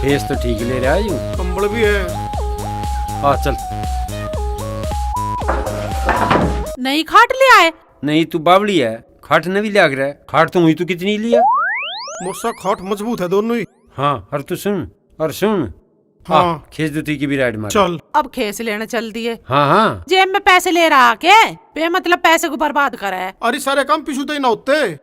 खेस तो ठीक ले रहा हूँ, कंबल भी है। हाँ चल। नहीं खाट ले आए। नहीं तू बावड़ी है, खाट न भी लग रहा है। खाट तो हुई तू कितनी लिया। मोसा खाट मजबूत है दोनों ही। हाँ और तू सुन और सुन। हाँ खेस दूती की भी राइड मार। चल। अब खेस लेने चल दिए। हाँ हाँ जेब में पैसे ले रहा के बे मतलब पैसे को बर्बाद करे है। अरे सारे काम पिछुते ही ना होते।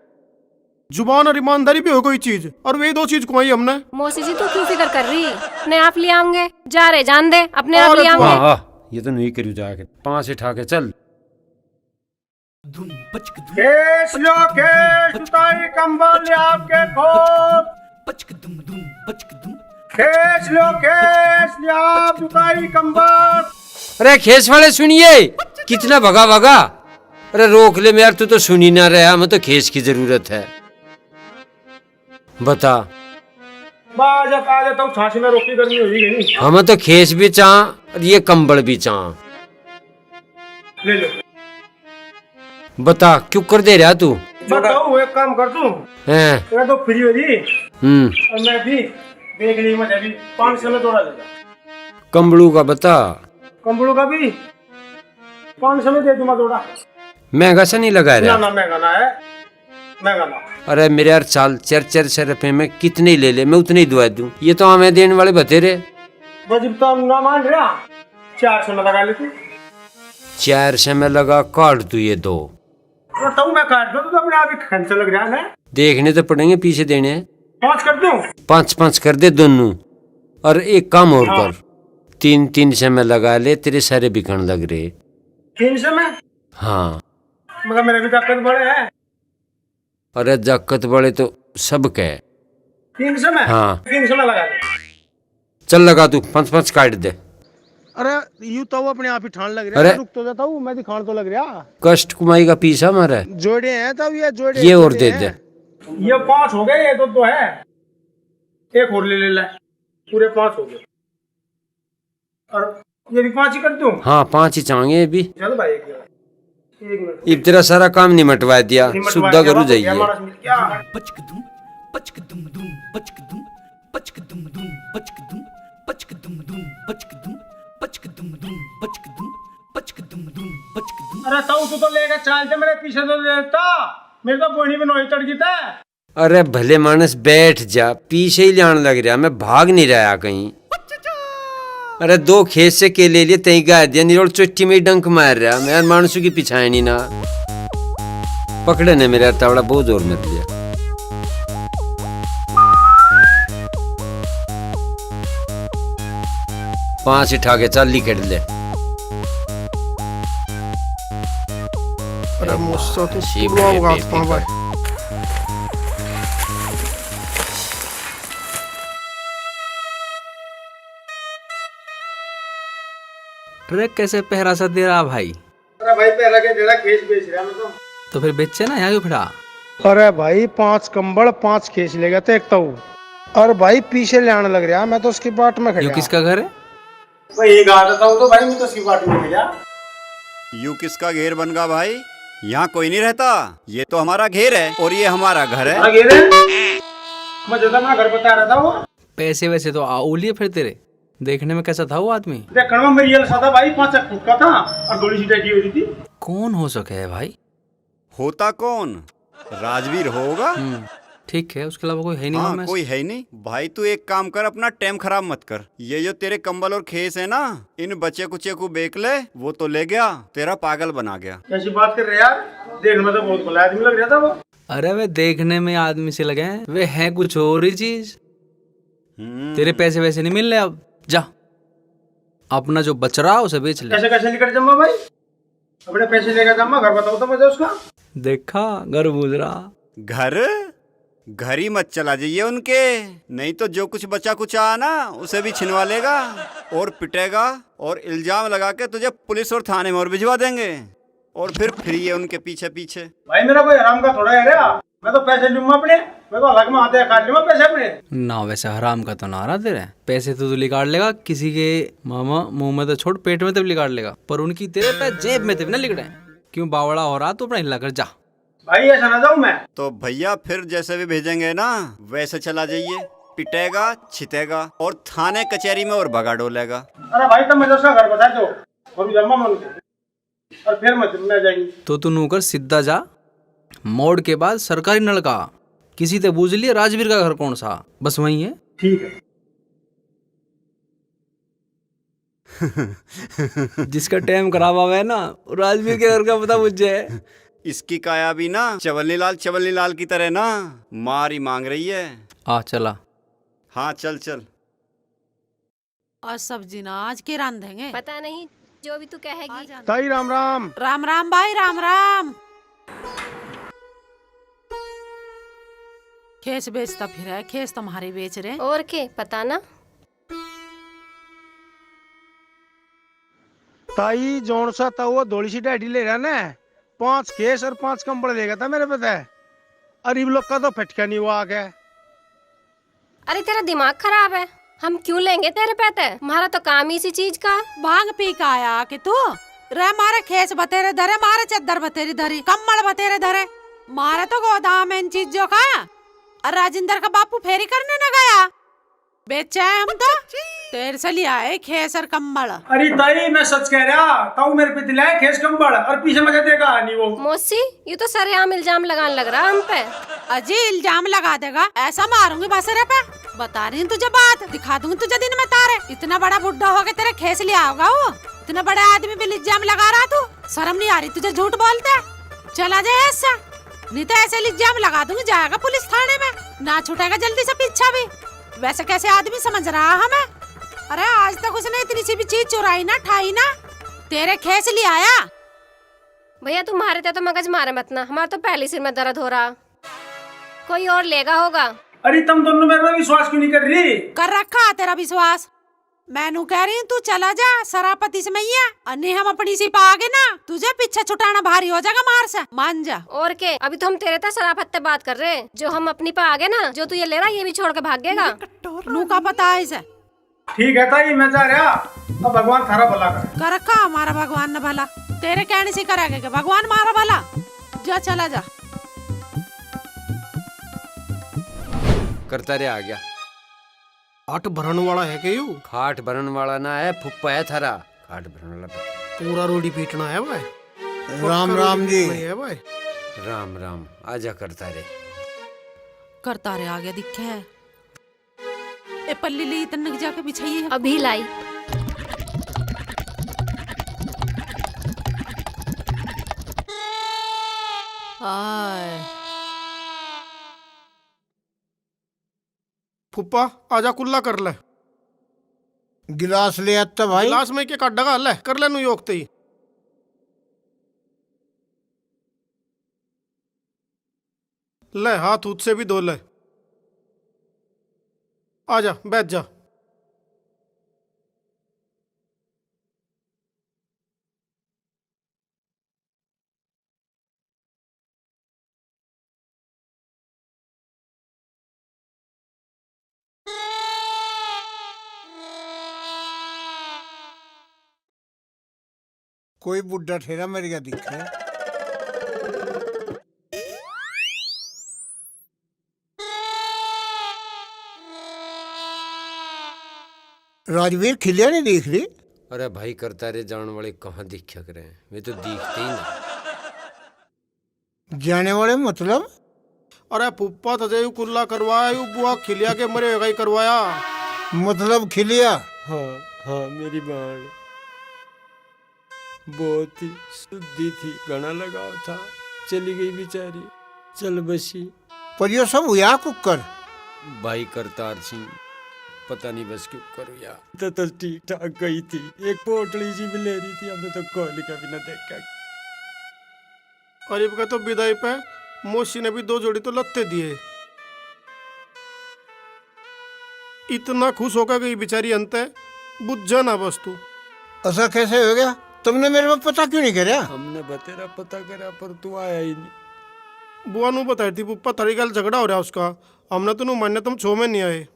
जुबान और ईमानदारी भी हो कोई चीज, और वे दो चीज कमाई हमने। मौसी जी तू क्यों फिक्र कर रही? अपने आप ले आऊंगे, जा रहे जान दे, अपने आप अरे ले हाँ आऊंगे। हाँ ये तो नहीं करू जाके 5 उठा के चल। केस लो केस जुताई कंबल ले आपके खोप। केस लो केस ले आप जुताई कंबल। अरे खेस वाले सुनिए, कितना भगा भगा। अरे रोक ले यार, तू तो सुनी ना रहा। हमें तो खेस की जरूरत है। बता। बाजा आ जाता हूँ, छाछी में रोटी गर्मी होगी नहीं। हमें तो खेस भी चाह और ये कंबल भी चाह। ले लो। बता क्यों कर दे रहा तू। बताओ एक काम कर दूं, हैं? मैं तो फ्री हो जी और मैं भी देख ली मजा भी 500 में जोड़ा लेगा। कंबलू का बता। कंबड़ू का भी 500 में दे दूंगा जोड़ा। महंगा सा नहीं लगा ना रहा। ना महंगा ना है, महंगा ना। अरे मेरे यार साल 400 रुपए में कितने ले ले, मैं उतने ही दुआ दूं। ये तो हमें देने वाले बतेरे। बजब तो ना मान रहा, 400 में लगा लेती। 400 में लगा काट तू ये दो। बताऊँ मैं काट दूं तो अपने आप ही खर्चा लग रहा है। देखने तो पड़ेंगे, पीछे देने हैं। 5 कर दूं। 5-5 कर दे दोनों। और एक काम और कर, 300 में लगा ले, तेरे सारे बिकन लग रहे। 300 में हाँ मगर मेरे भी ताकत बड़े हैं। अरे जक्कत बड़े तो सब कह। 300 में। हाँ। 300 में लगा ले। चल लगा तू 5-5 काट दे। अरे यूं तो वो अपने आप ही ठान लग रहा अरे है। रुक तो जाता हूँ, मैं दिखाने तो लग रहा। कष्ट कुमाई का पीसा हमारा। जोड़े हैं तब ये जोड़े। ये और दे दे। ये 5 हो गए, ये तो है। एक और ले ले, पूरे 5 हो गए। और ये भी 5 ही कर दूं। हाँ 5 ही चाहिए अभी। चल भाई एक मिनट। इब तेरा सारा काम निमटवा दिया, सुविधा करू जाइए। क्या अरे ताऊ तो लेगा चाल मेरे पीछे तो देता, मेरे तो बोनी में नोई तड़की था। अरे भले मानस बैठ जा, पीछे ही जान लग रहा, मैं भाग नहीं रहा कहीं। अरे 2 खेत से के ले लिए तई गा दिया, निरोल चुट्टी में ही डंक मार रहा। मैं मानसू की पिछाए नहीं ना पकड़े ने मेरा तावड़ा बहुत जोर में लिया। पांच उठा के चल लिखेट ले। अरे मोसा तो शिव पूरा है उगात बेबी पा भाई। ट्रक कैसे पहरा सा दे रहा भाई? अरे भाई पहला के जरा केस बेच रहा मैं तो फिर बेचे ना यहाँ क्यों खड़ा? अरे भाई 5 कंबल 5 खींच लेगा तो एक तो। और भाई पीछे ले आने लग रहा, मैं तो उसकी बाट में यो खड़ा। किसका घर है? भाई ये गा देता हूँ तो भाई मैं तो सी बाट में गया। यू किसका घेर बन गया भाई? यहाँ कोई नहीं रहता, ये तो हमारा घेर है और ये हमारा घर है। आगे रे मैं जब अपना घर बता रहा था वो पैसे वैसे तो आउलिए फिर तेरे। देखने में कैसा था वो आदमी? देखने में मेरी जलसा था भाई, 5 फुट का था और गोली सीधा की हुई थी। कौन हो सके है भाई? होता कौन? राजवीर होगा। ठीक है, उसके अलावा कोई है नहीं। हाँ कोई है ही नहीं। भाई तू एक काम कर, अपना टाइम खराब मत कर। ये जो तेरे कंबल और खेस है ना, इन बच्चे कुचे को बेच ले। वो तो ले गया, तेरा पागल बना गया। कैसी बात कर रहे यार, देखने में तो बहुत भला आदमी लग रहा था वो। अरे वे देखने में आदमी से लगे हैं, वे है कुछ और ही चीज। तेरे पैसे वैसे नहीं मिल रहे। अब जा, अपना जो बच रहा उसे बेच ले। कैसे कैसे लेकर जमा भाई, अपने पैसे लेकर जमा, घर बताओ तो मुझे उसका। देखा घर बूझ रहा। घर ही मत चला जाइए उनके, नहीं तो जो कुछ बचा कुचा ना उसे भी छिनवा लेगा और पिटेगा और इल्जाम लगा के तुझे पुलिस और थाने में और भिजवा देंगे। और फिर ये उनके पीछे पीछे। भाई मेरा कोई हराम का थोड़ा है रे, मैं तो पैसे लूंगा अपने, मैं तो अलग में आते काट लूंगा पैसे अपने। ना वैसे हराम का तो ना रहा तेरे। पैसे तो तू लिकाट लेगा, किसी के मामा मुंह में तो छोड़, पेट में तो भी लिकाट लेगा, पर उनकी तेरे पैसे जेब में तो ना लिख रहे। क्यों बावड़ा हो रहा? तू अपना हिला कर जा। भाई ऐसा ना जाऊं मैं तो भैया फिर जैसे भी भेजेंगे ना वैसे चला जाइए। पिटेगा, छितेगा और थाने कचहरी में और भगा डोलेगा। अरे भाई तुम मुझे उसका घर बता दो और जलमा मन को और फिर मैं जाएंगी। तो तू नूकर सीधा जा, मोड़ के बाद सरकारी नलका, किसी ते पूछ लिया राजवीर का घर कौन सा, बस वही है। ठीक है। जिसका टाइम खराब हुआ है ना, राजवीर के घर का पता पूछ जाए। इसकी काया भी ना चवन्नी लाल की तरह ना मार ही मांग रही है। आ चला। हाँ चल चल। आज सब्जी ना आज के रांधेंगे। पता नहीं, जो भी तू कहेगी। ताई राम राम। राम राम भाई, राम राम। खेस बेचता फिर है, खेस तुम्हारे बेच रहे। और के पता ना। ताई जोन सा था वो धोली सी डैडी ले रहा ना, 5 केस और 5 कंबल लेगा था मेरे पता है। अरे इन लोग का तो फटका नहीं हुआ आगे। अरे तेरा दिमाग खराब है, हम क्यों लेंगे तेरे पैसे? हमारा तो काम ही इसी चीज का। भांग पी का आया कि तू रे मारे खेस बतेरे धरे, मारे चद्दर बतेरी धरी, कम्बल बतेरे धरे, मारे तो गोदाम इन चीजों का। और राजिंदर का बापू फेरी करने न गया, बेचे हम तो तेरे से लिया है खेस और कम्बल। अरे ताई मैं सच कह रहा, ताऊ मेरे पे दिलाए खेस कंबल और पीछे मजा देगा नहीं वो। मौसी ये तो सरेआम इल्जाम लगाने लग रहा हम पे। अजी इल्जाम लगा देगा, ऐसा मारूंगी बसरे पे। बता रही हूँ तुझे बात, दिखा दूंगी तुझे दिन में तारे। इतना बड़ा बुढ़ा हो के तेरे खेस लिया होगा वो, इतना बड़ा आदमी पे इल्जाम लगा रहा तू। शर्म नहीं आ रही तुझे झूठ बोलते? चला जाए ऐसा, नहीं तो ऐसे इल्जाम लगा दूंगी, जाएगा पुलिस थाने में, ना छूटेगा जल्दी से पीछा भी। वैसे कैसे आदमी समझ रहा हमें? अरे आज तक उसने इतनी सी भी चीज चुराई ना ठाई ना, तेरे खेस ले आया। भैया तुम्हारे ते तो मगज मारे मत ना, हमारा तो पहले सिर में दर्द हो रहा, कोई और लेगा होगा। अरे तुम दोनों मेरे में विश्वास क्यों नहीं कर रही? कर रखा तेरा विश्वास, मैनू कह रही हूँ तू चला जा, सरापति से मैया अन्य हम अपनी सी पागे ना, तुझे पीछे छुटाना भारी हो जाएगा, मार से मान जा। और के अभी तो हम तेरे ते सराफत पे बात कर रहे हैं, जो हम अपनी पे आगे ना, जो तू ये ले रहा ये भी छोड़ के भागेगा। नू का पता है इसे। ठीक है ताई मैं जा रहा, अब भगवान थारा भला करे। कर रखा हमारा भगवान ने भला, तेरे कहने से करेगा कि भगवान मारा भला। जा चला जा। करता रे आ गया। खाट भरन वाला है के यू? खाट भरन वाला ना है, फुप्पा है थारा खाट भरन वाला। पूरा रोडी पीटना है भाई। राम राम जी। है भाई। राम राम। आजा करता रे। करता रे आ गया दिखे है। ए पल्ली ली तन्नक जाके बिछाइए। अभी लाई। आय फुप्पा आजा कुल्ला कर ले। गिलास ले आता भाई। गिलास में के काटेगा ले कर ले नु योगते ही। ले हाथ उठ से भी धो ले। आजा बैठ जा। कोई बुढ़ा ठेरा मेरे का दिखा है। राजवीर खिलिया नहीं दिख रही। अरे भाई करता रे जाने वाले कहाँ दिखा करे हैं, वे तो दिखते ही ना। जाने वाले मतलब? अरे फुप्पा तजे यू कुल्ला करवाया यू बुआ खिलिया के मरे ही करवाया। मतलब खिलिया? हाँ हाँ मेरी बहन बहुत ही शुद्धि थी, घना लगाव था, चली गई बेचारी, चल बसी। पर ये सब हुआ कुकर? भाई करतार सिंह पता नहीं बस क्यों करो यार। तो ठीक ठाक गई थी, एक पोटली सी भी ले रही थी, हमने तो कोहली का भी ना देखा। अरीब का तो विदाई पे मौसी ने भी 2 जोड़ी तो लत्ते दिए। इतना खुश होकर गई बेचारी अंत बुझ जाना बस तू। ऐसा कैसे हो गया? तुमने मेरे को पता क्यों नहीं करा? हमने बतेरा पता करा पर तू आया ही नहीं। बुआ नु बताई थी पुप्पा थारी गल झगड़ा हो रहा उसका, हमने तो नु मानने तुम 6 में नहीं आए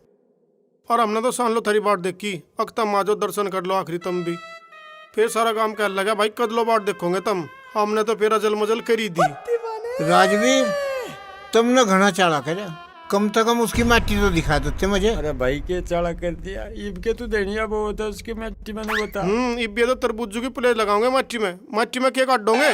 और हमने तो सान लो थारी बाट देखी। अक्ता माजो दर्शन कर लो आखिरी तुम भी, फिर सारा काम कर लगा भाई कद लो बाट देखोगे तुम। हमने तो फिर अजल मजल करी दी। राजवीर तुमने घना चाला करा। कम से कम उसकी माटी तो दिखा देते मुझे। अरे भाई के चाड़ा कर दिया ईब के तू देनिया वो होता उसकी मिट्टी मैंने बता। इब ये तो तरबूजू की प्लेट लगाओगे माटी में क्या काट दोगे?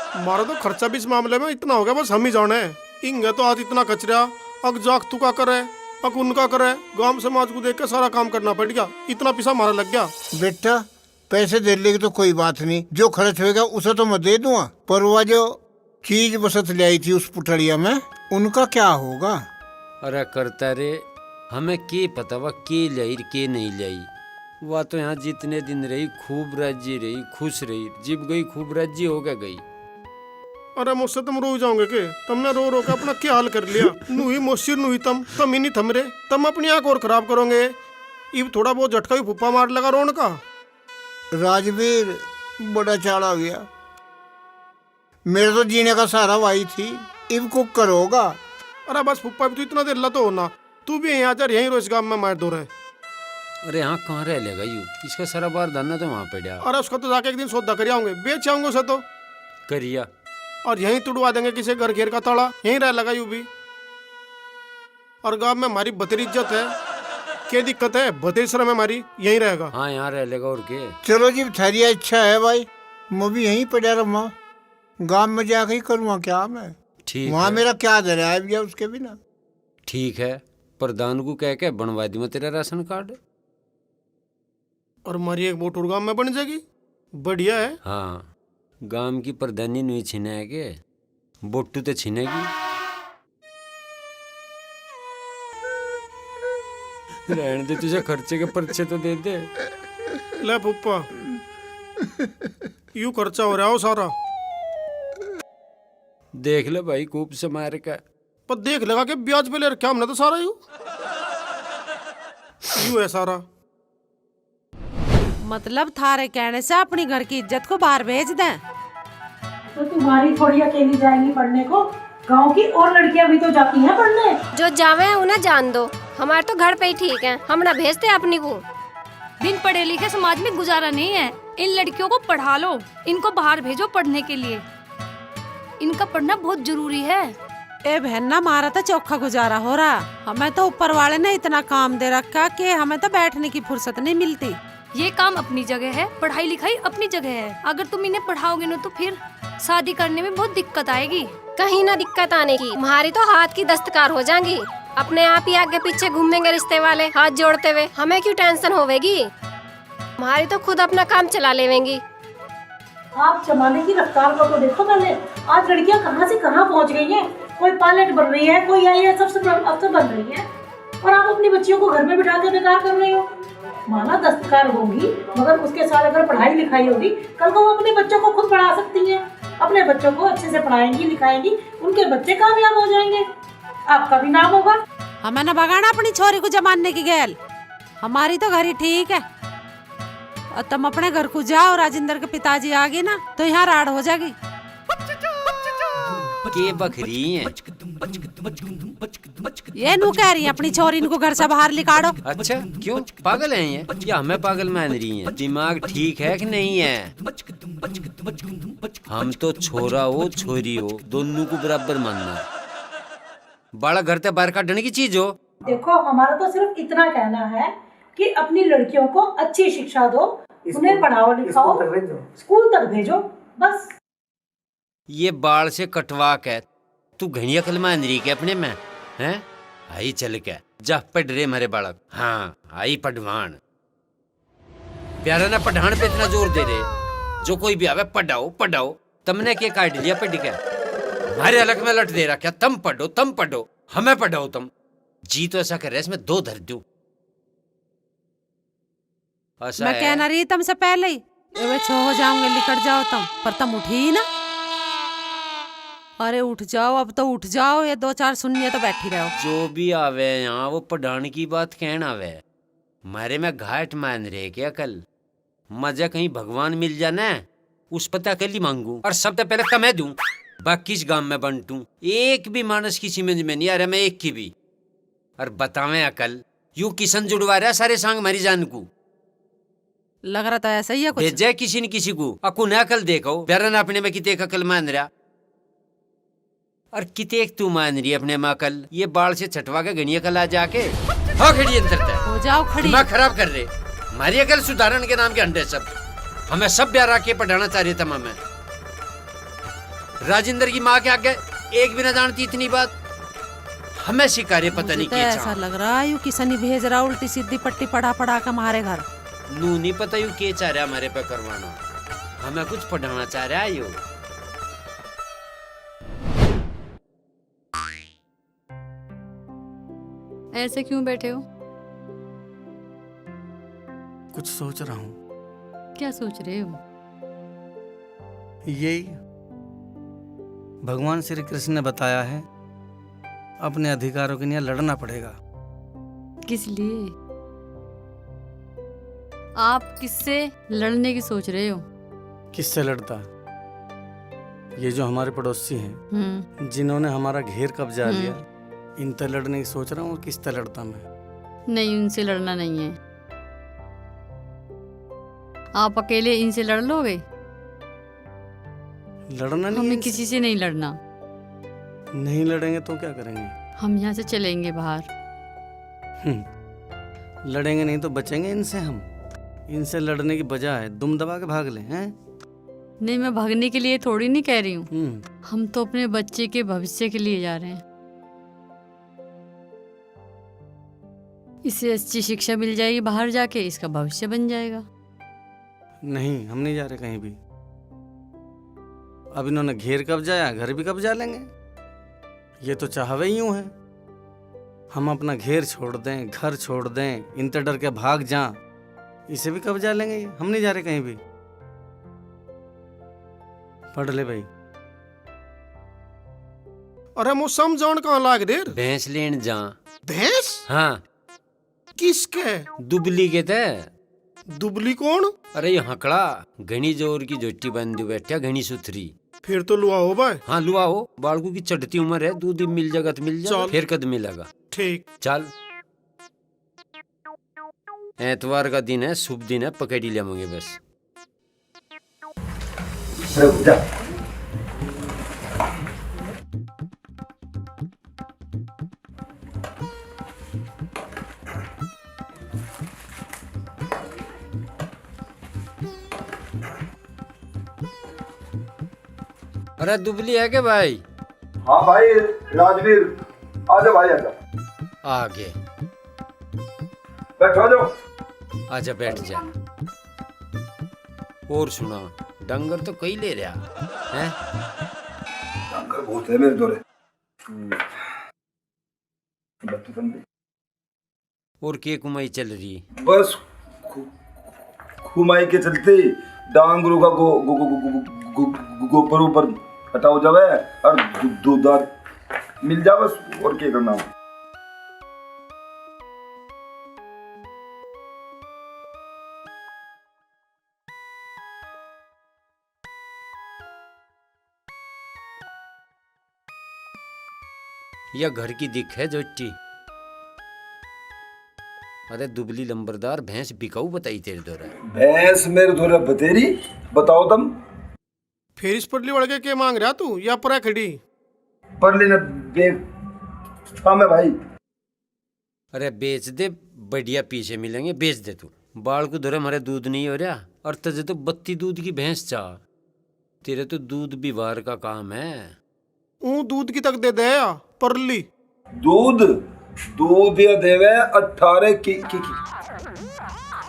हमारा तो खर्चा भी इस मामले में इतना हो गया, बस हम ही जाने। इंगे तो आज इतना कचरा, अग जाग तू का करे, अग उनका करे, गांव समाज को देख के सारा काम करना पड़ गया, इतना पैसा हमारा लग गया। बेटा पैसे दे लेगी तो कोई बात नहीं, जो खर्च होगा उसे तो मैं दे दूंगा, पर वह जो चीज बसत ले आई थी उस पुटड़िया में, उनका क्या होगा? अरे करता रे, हमें के पता वह के लाई के नहीं लाई। वह तो यहाँ जितने दिन रही खूब राजी रही, खुश रही, जिब गई खूब राजी हो गई। अरे मुझसे तुम रो जाओगे के? तुमने रो रो के अपना क्या हाल कर लिया। नुही मोशिर नुही तम ही नहीं थम रे, तुम अपनी आंख और खराब करोगे। इब थोड़ा बहुत झटका भी फुप्पा मार लगा रोन का। राजवीर बड़ा चाड़ा हो गया, मेरे तो जीने का सहारा वही थी, इब को करोगा। अरे बस फुप्पा भी तो इतना देर तो होना, तू भी यहाँ जा यहीं रोज गांव में मार दो रहे। अरे यहाँ कहाँ रह लेगा यू, इसका सारा बार धंधा तो वहाँ पे डा। अरे उसका तो जाके एक दिन सौदा कर आऊंगे, बेच आऊंगे उसे तो करिया, और यहीं तुड़वा देंगे किसी घर घेर का ताला, यहीं रह लगा यू भी। और गांव में हमारी बतरी इज्जत है, क्या दिक्कत है? बतरी शर्म है हमारी, यहीं रहेगा। हाँ यहाँ रह लेगा और के। चलो जी थारी इच्छा है भाई, मैं भी यहीं पड़ा रहूँगा, गांव में जाकर ही करूँगा क्या मैं। ठीक वहाँ है। मेरा क्या दरिया है भैया उसके बिना। ठीक है, प्रधान को कह के बनवा दूंगा तेरा राशन कार्ड। और हमारी एक वोट और गांव में बन जाएगी, बढ़िया है। हाँ, गांव की प्रधानी नहीं छीना है के, बोट्टू तो छीनेगी। रहने दे, तुझे खर्चे के पर्चे तो दे दे। ले पुप्पा, यूं खर्चा हो रहा हो सारा। देख ले भाई, खूब से मार का। पर देख लगा के ब्याज पे ले रखा हमने तो सारा यूं है सारा। मतलब थारे कहने से अपनी घर की इज्जत को बाहर भेज दें? तो तुम्हारी थोड़ी अकेली जाएंगी पढ़ने को, गांव की और लड़कियां भी तो जाती हैं पढ़ने। जो जावे है उन्हें जान दो, हमारे तो घर पे ही ठीक है, हम ना भेजते अपनी को। बिन पढ़े लिखे समाज में गुजारा नहीं है, इन लड़कियों को पढ़ा लो, इनको बाहर भेजो पढ़ने के लिए, इनका पढ़ना बहुत जरूरी है। ए बहन ना, हमारा तो चौखा गुजारा हो रहा, हमें तो ऊपर वाले ने इतना काम दे रखा कि हमें तो बैठने की फुर्सत नहीं मिलती। ये काम अपनी जगह है, पढ़ाई लिखाई अपनी जगह है, अगर तुम इन्हें पढ़ाओगे ना तो फिर शादी करने में बहुत दिक्कत आएगी। कहीं ना दिक्कत आने की, हमारी तो हाथ की दस्तकार हो जाएंगी, अपने आप ही आगे पीछे घूमेंगे रिश्ते वाले हाथ जोड़ते हुए, हमें क्यों टेंशन होवेगी, हमारी तो खुद अपना काम चला लेवेंगी। आप जमाने की रफ्तार को तो देखो पहले, आज लड़कियां कहाँ से कहाँ पहुँच गई हैं। कोई पायलट बन रही है, कोई IAS अफसर बन रही है, और आप अपनी बच्चियों को घर में बिठा के बेकार कर रहे हो। माना दस्तकार होगी, मगर उसके साथ अगर पढ़ाई लिखाई होगी, कल को वो अपने बच्चों को खुद पढ़ा सकती हैं, अपने बच्चों को अच्छे से पढ़ाएंगी लिखाएंगी, उनके बच्चे कामयाब हो जाएंगे, आपका भी नाम होगा। हमें न भगाना अपनी छोरी को जमाने की गैल, हमारी तो घर ही ठीक है। और तुम अपने घर को जाओ, राजेंद्र के पिताजी आ गए ना तो यहाँ राड़ हो जाएगी। के बकरी हैं? ये नू कह रही है अपनी छोरी को घर से बाहर निकालो। अच्छा, क्यों पागल हैं ये? क्या हमें पागल मान रही हैं? दिमाग ठीक है कि नहीं है? हम तो छोरा हो छोरी हो दोनों को बराबर मानना, बड़ा घर ते बाहर काटने की चीज हो। देखो हमारा तो सिर्फ इतना कहना है कि अपनी लड़कियों को अच्छी शिक्षा दो, उन्हें पढ़ाओ लिखाओ, स्कूल तक भेजो, बस। ये बाल से कटवा के तू घनिया कल मान रही के अपने में हैं? आई चल के जा पढ़ रे मेरे बालक। हाँ आई पढ़वान, प्यारा ना पढ़ान पे इतना जोर दे रहे, जो कोई भी आवे पढ़ाओ पढ़ाओ। तुमने क्या काट लिया पढ़ के? हमारे अलग में लट दे रहा क्या? तुम पढ़ो हमें पढ़ाओ तुम। जी तो ऐसा कर रहे इसमें दो धर दू। मैं कहना रही तुमसे पहले ही छो हो जाऊंगे, लिकट जाओ तुम, पर तुम उठी ही ना। अरे उठ जाओ, अब तो उठ जाओ, ये दो चार सुनिए तो बैठी रहो। जो भी आवे यहाँ वो पढ़ाने की बात कहना आवे, मारे में घाट मान रहे क्या? कल मजा कहीं भगवान मिल जाना उस पता कल ही मांगू, और सबसे पहले कमै दूं, बाकी इस गांव में बंटू। एक भी मानस की समझ में नहीं आ रहा, मैं एक की भी। और बतावे अकल यू किशन जुड़वा रहा सारे सांग मरी जान को। लग रहा था ऐसा ही है कुछ। भेजा किसी न किसी को अकु न अकल देखो, बेरन अपने में किते अकल मान रहा। और कितेक तू मान रही है अपने माँ कल ये बाल से छटवा के गणिया कल आ जाके हो खड़ी अंदर तक हो जाओ खड़ी। दिमाग खराब कर रहे हमारी अकल सुधारण के नाम के अंडे सब हमें सब ब्याह के पढ़ाना चाह रहे था मैं राजेंद्र की माँ के आगे एक भी न जानती इतनी बात हमें शिकारे पता नहीं तो क्या ऐसा लग रहा है यू किसनी भेज रहा उल्टी सीधी पट्टी पढ़ा पढ़ा के हमारे घर। नू नहीं पता यू के चाह रहा है हमारे पे करवाना हमें कुछ पढ़ाना चाह रहा है यू। ऐसे क्यों बैठे हो? कुछ सोच रहा हूँ। क्या सोच रहे हो? यही भगवान श्री कृष्ण ने बताया है अपने अधिकारों के लिए लड़ना पड़ेगा। किस लिए? आप किससे लड़ने की सोच रहे हो? किससे लड़ता? ये जो हमारे पड़ोसी हैं जिन्होंने हमारा घेर कब्जा लिया इन पर लड़ने की सोच रहा हूँ। और किस तरह लड़ता मैं? नहीं, उनसे लड़ना नहीं है। आप अकेले इनसे लड़ लोगे? लड़ना नहीं हमें है किसी से नहीं लड़ना। नहीं लड़ेंगे तो क्या करेंगे? हम यहाँ से चलेंगे बाहर। लड़ेंगे नहीं तो बचेंगे इनसे हम। इनसे लड़ने की बजाय दुम दबा के भाग ले हैं? नहीं, मैं भागने के लिए थोड़ी नहीं कह रही हूँ। हम तो अपने बच्चे के भविष्य के लिए जा रहे हैं। इसे अच्छी शिक्षा मिल जाएगी, बाहर जाके इसका भविष्य बन जाएगा। नहीं, हम नहीं जा रहे कहीं भी। अब इन्होंने घेर कब्जाया, घर भी कब्जा लेंगे। ये तो चाहवे ही यूं है हम अपना घेर छोड़ दें, घर छोड़ दें, इनसे डर के भाग जाएं, इसे भी कब्जा लेंगे ये। हम नहीं जा रहे कहीं भी। पढ़ ले भाई। अरे मुझ समझाण कहाँ लाग दे? भैंस लेन जा। भैंस? हाँ। किसके? दुबली के थे। दुबली कौन? अरे ये हकड़ा घनी जोर की जोटी बंदी बैठा घनी सुथरी। फिर तो लुआ हो भाई। हाँ लुआ हो, बालकू की चढ़ती उम्र है, दूध मिल जाएगा तो मिल जाएगा, फिर कद मिलेगा। ठीक चल। एतवार का दिन है, शुभ दिन है, पकड़ी लेंगे बस। अरे दुबली है के भाई? हाँ भाई राजवीर, आजा भाई आजा। आगे बैठो जाओ। आजा बैठ जा। और सुना, डंगर तो कई ले रहा है? डंगर बहुत है मेरे दोरे। और के कुमाई चल रही? बस खुमाई के चलते डांगरू का गोबर ऊपर हटाओ जावे और दूध मिल जाए बस। और क्या करना हो? या घर की दिख है जोटी? अरे दुबली लंबरदार भैंस बिकाऊ बताई तेरे द्वारा। भैंस मेरे द्वारा बतेरी बताओ तुम। फिर इस पटली वड़ के मांग रहा तू या पूरा खड़ी? पर लेना है भाई। अरे बेच दे, बढ़िया पीछे मिलेंगे, बेच दे तू। बाल को धोरे हमारे दूध नहीं हो रहा और तुझे तो 32 दूध की भैंस चाह। तेरे तो दूध बिवार का काम है। दूध की तक दे दे या परली। दूध या देवे 18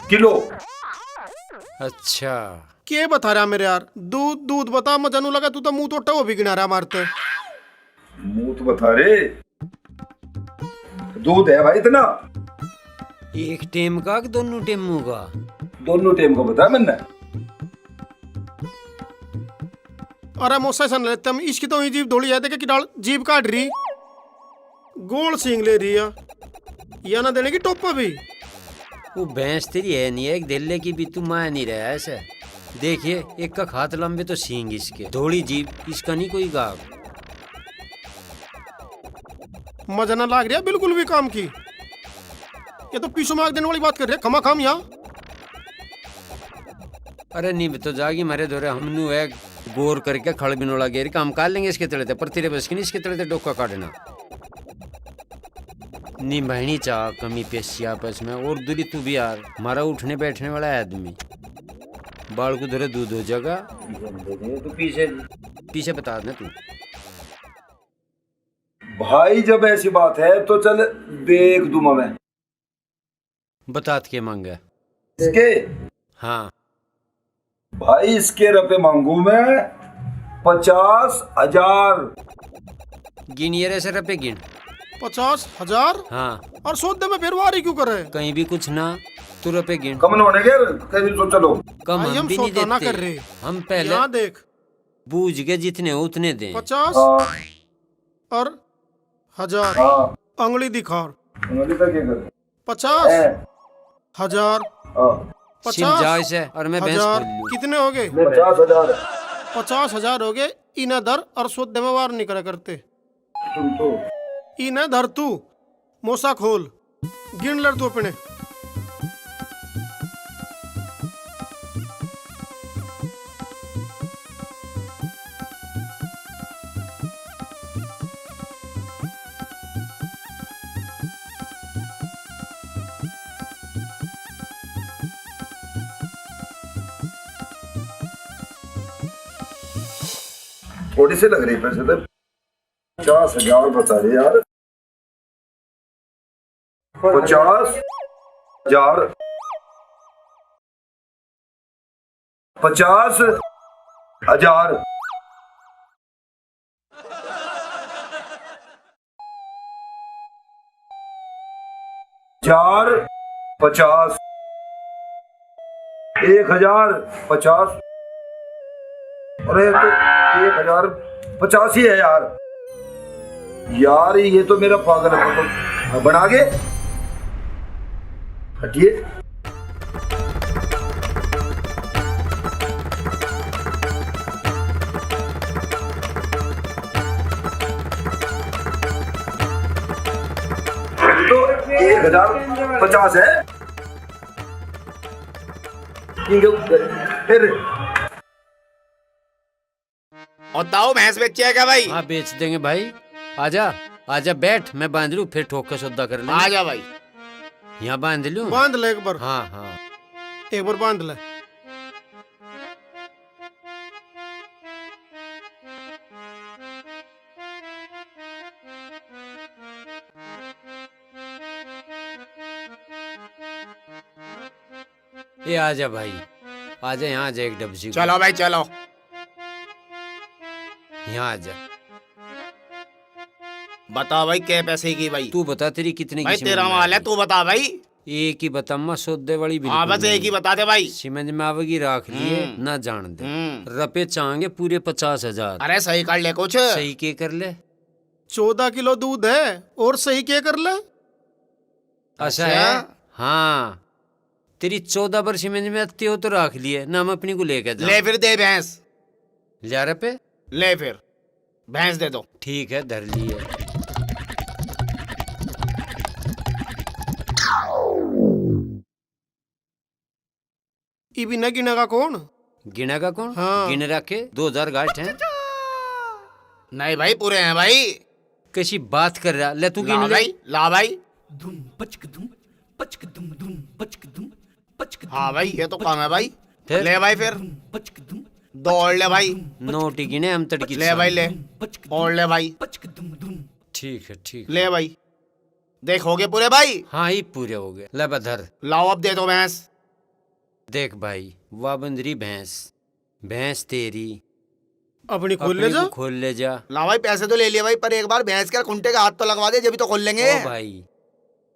किलो। अच्छा के बता रहा मेरे यार? दूध बता। मजानू लगा तू तो मुंह तो टो भी गिना रहा मारते। मुंह तो बता रे। दूध है भाई इतना? एक टेम का कि दोनों टेमों का? दोनों टेम का बता मैंने। अरे मोसा सन लेते हम। इसकी तो ही जीभ धोड़ी है, देखे कि डाल जीभ काट रही, गोल सींग ले रही है। या ना देने की टोपा भी। वो भैंस तेरी है नहीं है, एक दिल्ले की भी तू मान नहीं रहा ऐसे। देखिए एक का हाथ लंबे तो सींग इसके, थोड़ी जीभ, इसका नहीं कोई गाग। मजा ना लाग रहा बिल्कुल भी काम की। ये तो पीछे मार देने वाली बात कर रहे खमा खाम यहाँ। अरे नहीं तो जागी मारे धोरे हमनू है गोर करके खड़ बिनोला गेर काम काट लेंगे इसके तले पर तेरे बस की नहीं इसके तले डोका काटना निभानी चाह कमी पेशी आपस में। और दूरी तू भी यार हमारा उठने बैठने वाला आदमी बाल को धरे दूध हो जाएगा। तू पीछे पीछे बता दे तू। भाई जब ऐसी बात है तो चल देख दूंगा मैं। बतात के मांगे इसके हाँ भाई इसके रुपए मांगू मैं 50,000। गिन ये ऐसे रुपए गिन 50,000। हाँ और सौदे में फिर वारी क्यों करे? कहीं भी कुछ ना तू रुपए गिन। कम होने के कहीं तो चलो। कम भाई, हम भी नहीं सौदा ना देते कर रहे। हम पहले यहाँ देख बूझ के जितने हो उतने दें। 50 और 1000। हाँ अंगली दिखा। अंगली का क्या कर 50,000। सिम जाओ इसे और मैं भैंस खोल लूं। कितने हो गए? 50,000। 50,000 हो गए। इन्हें धर और सौदे में वार नहीं करा करते। तुम तो इन्हें धर तू मोसा खोल गिन लड़ तू अपने। थोड़ी सी लग रही पैसे तो 50,000 बता रहे यार। 50,000 50,000 4 50 1,050। अरे तो 1,050 ही है यार। यार ये तो मेरा पागल है तो बना के हटिए। तो 1,050 है फिर। और ताऊ भैंस बेची है क्या भाई? हाँ बेच देंगे भाई। आजा आजा बैठ मैं बांध लूं फिर ठोक के सौदा कर ले। आजा भाई यहाँ बांध लूं। बांध ले एक बार। हाँ हाँ एक बार बांध ले। ये आजा भाई आजा यहाँ आजा एक डबसी। चलो भाई चलो। यहाँ आजा। बता भाई क्या पैसे की भाई? तू बता तेरी कितनी भाई की तेरा समझ में माल है आएगी? तू बता भाई। एक ही बता मैं सौदे वाली हाँ बस एक ही बता दे भाई। समझ में आवेगी राख लिए ना जान दे। रुपए चाहेंगे पूरे 50,000। अरे सही कर ले कुछ। सही के कर ले। 14 किलो दूध है और सही क्या कर ले? अच्छा है हाँ तेरी 14 पर समझ में आती हो तो राख लिए ना हम अपनी को लेकर जा। ले फिर दे भैंस। ले रुपए ले फिर भैंस दे दो। ठीक है धर लिए। इबी न गिनेगा कौन? गिनेगा कौन? हाँ। गिने रखे 2,000 गाठ हैं। नहीं भाई पूरे हैं भाई। कैसी बात कर रहा ले तू ला गिन ले। भाई ला भाई। हाँ भाई ये तो काम है भाई। फिर? ले भाई फिर दौड़ ले भाई। नोटी गिने हम तड़की ले भाई ले और ले भाई। ठीक है ठीक। ले भाई देख हो गए पूरे भाई। हाँ ही पूरे हो गए। ले बधर लाओ अब दे दो भैंस। देख भाई वाह बंदरी भैंस भैंस तेरी अपनी खोल ले अपनी जा। को खोल ले जा। ला भाई पैसे तो ले लिए भाई पर एक बार भैंस के कुंटे का हाथ तो लगवा दे जब तो खोल लेंगे। ओ भाई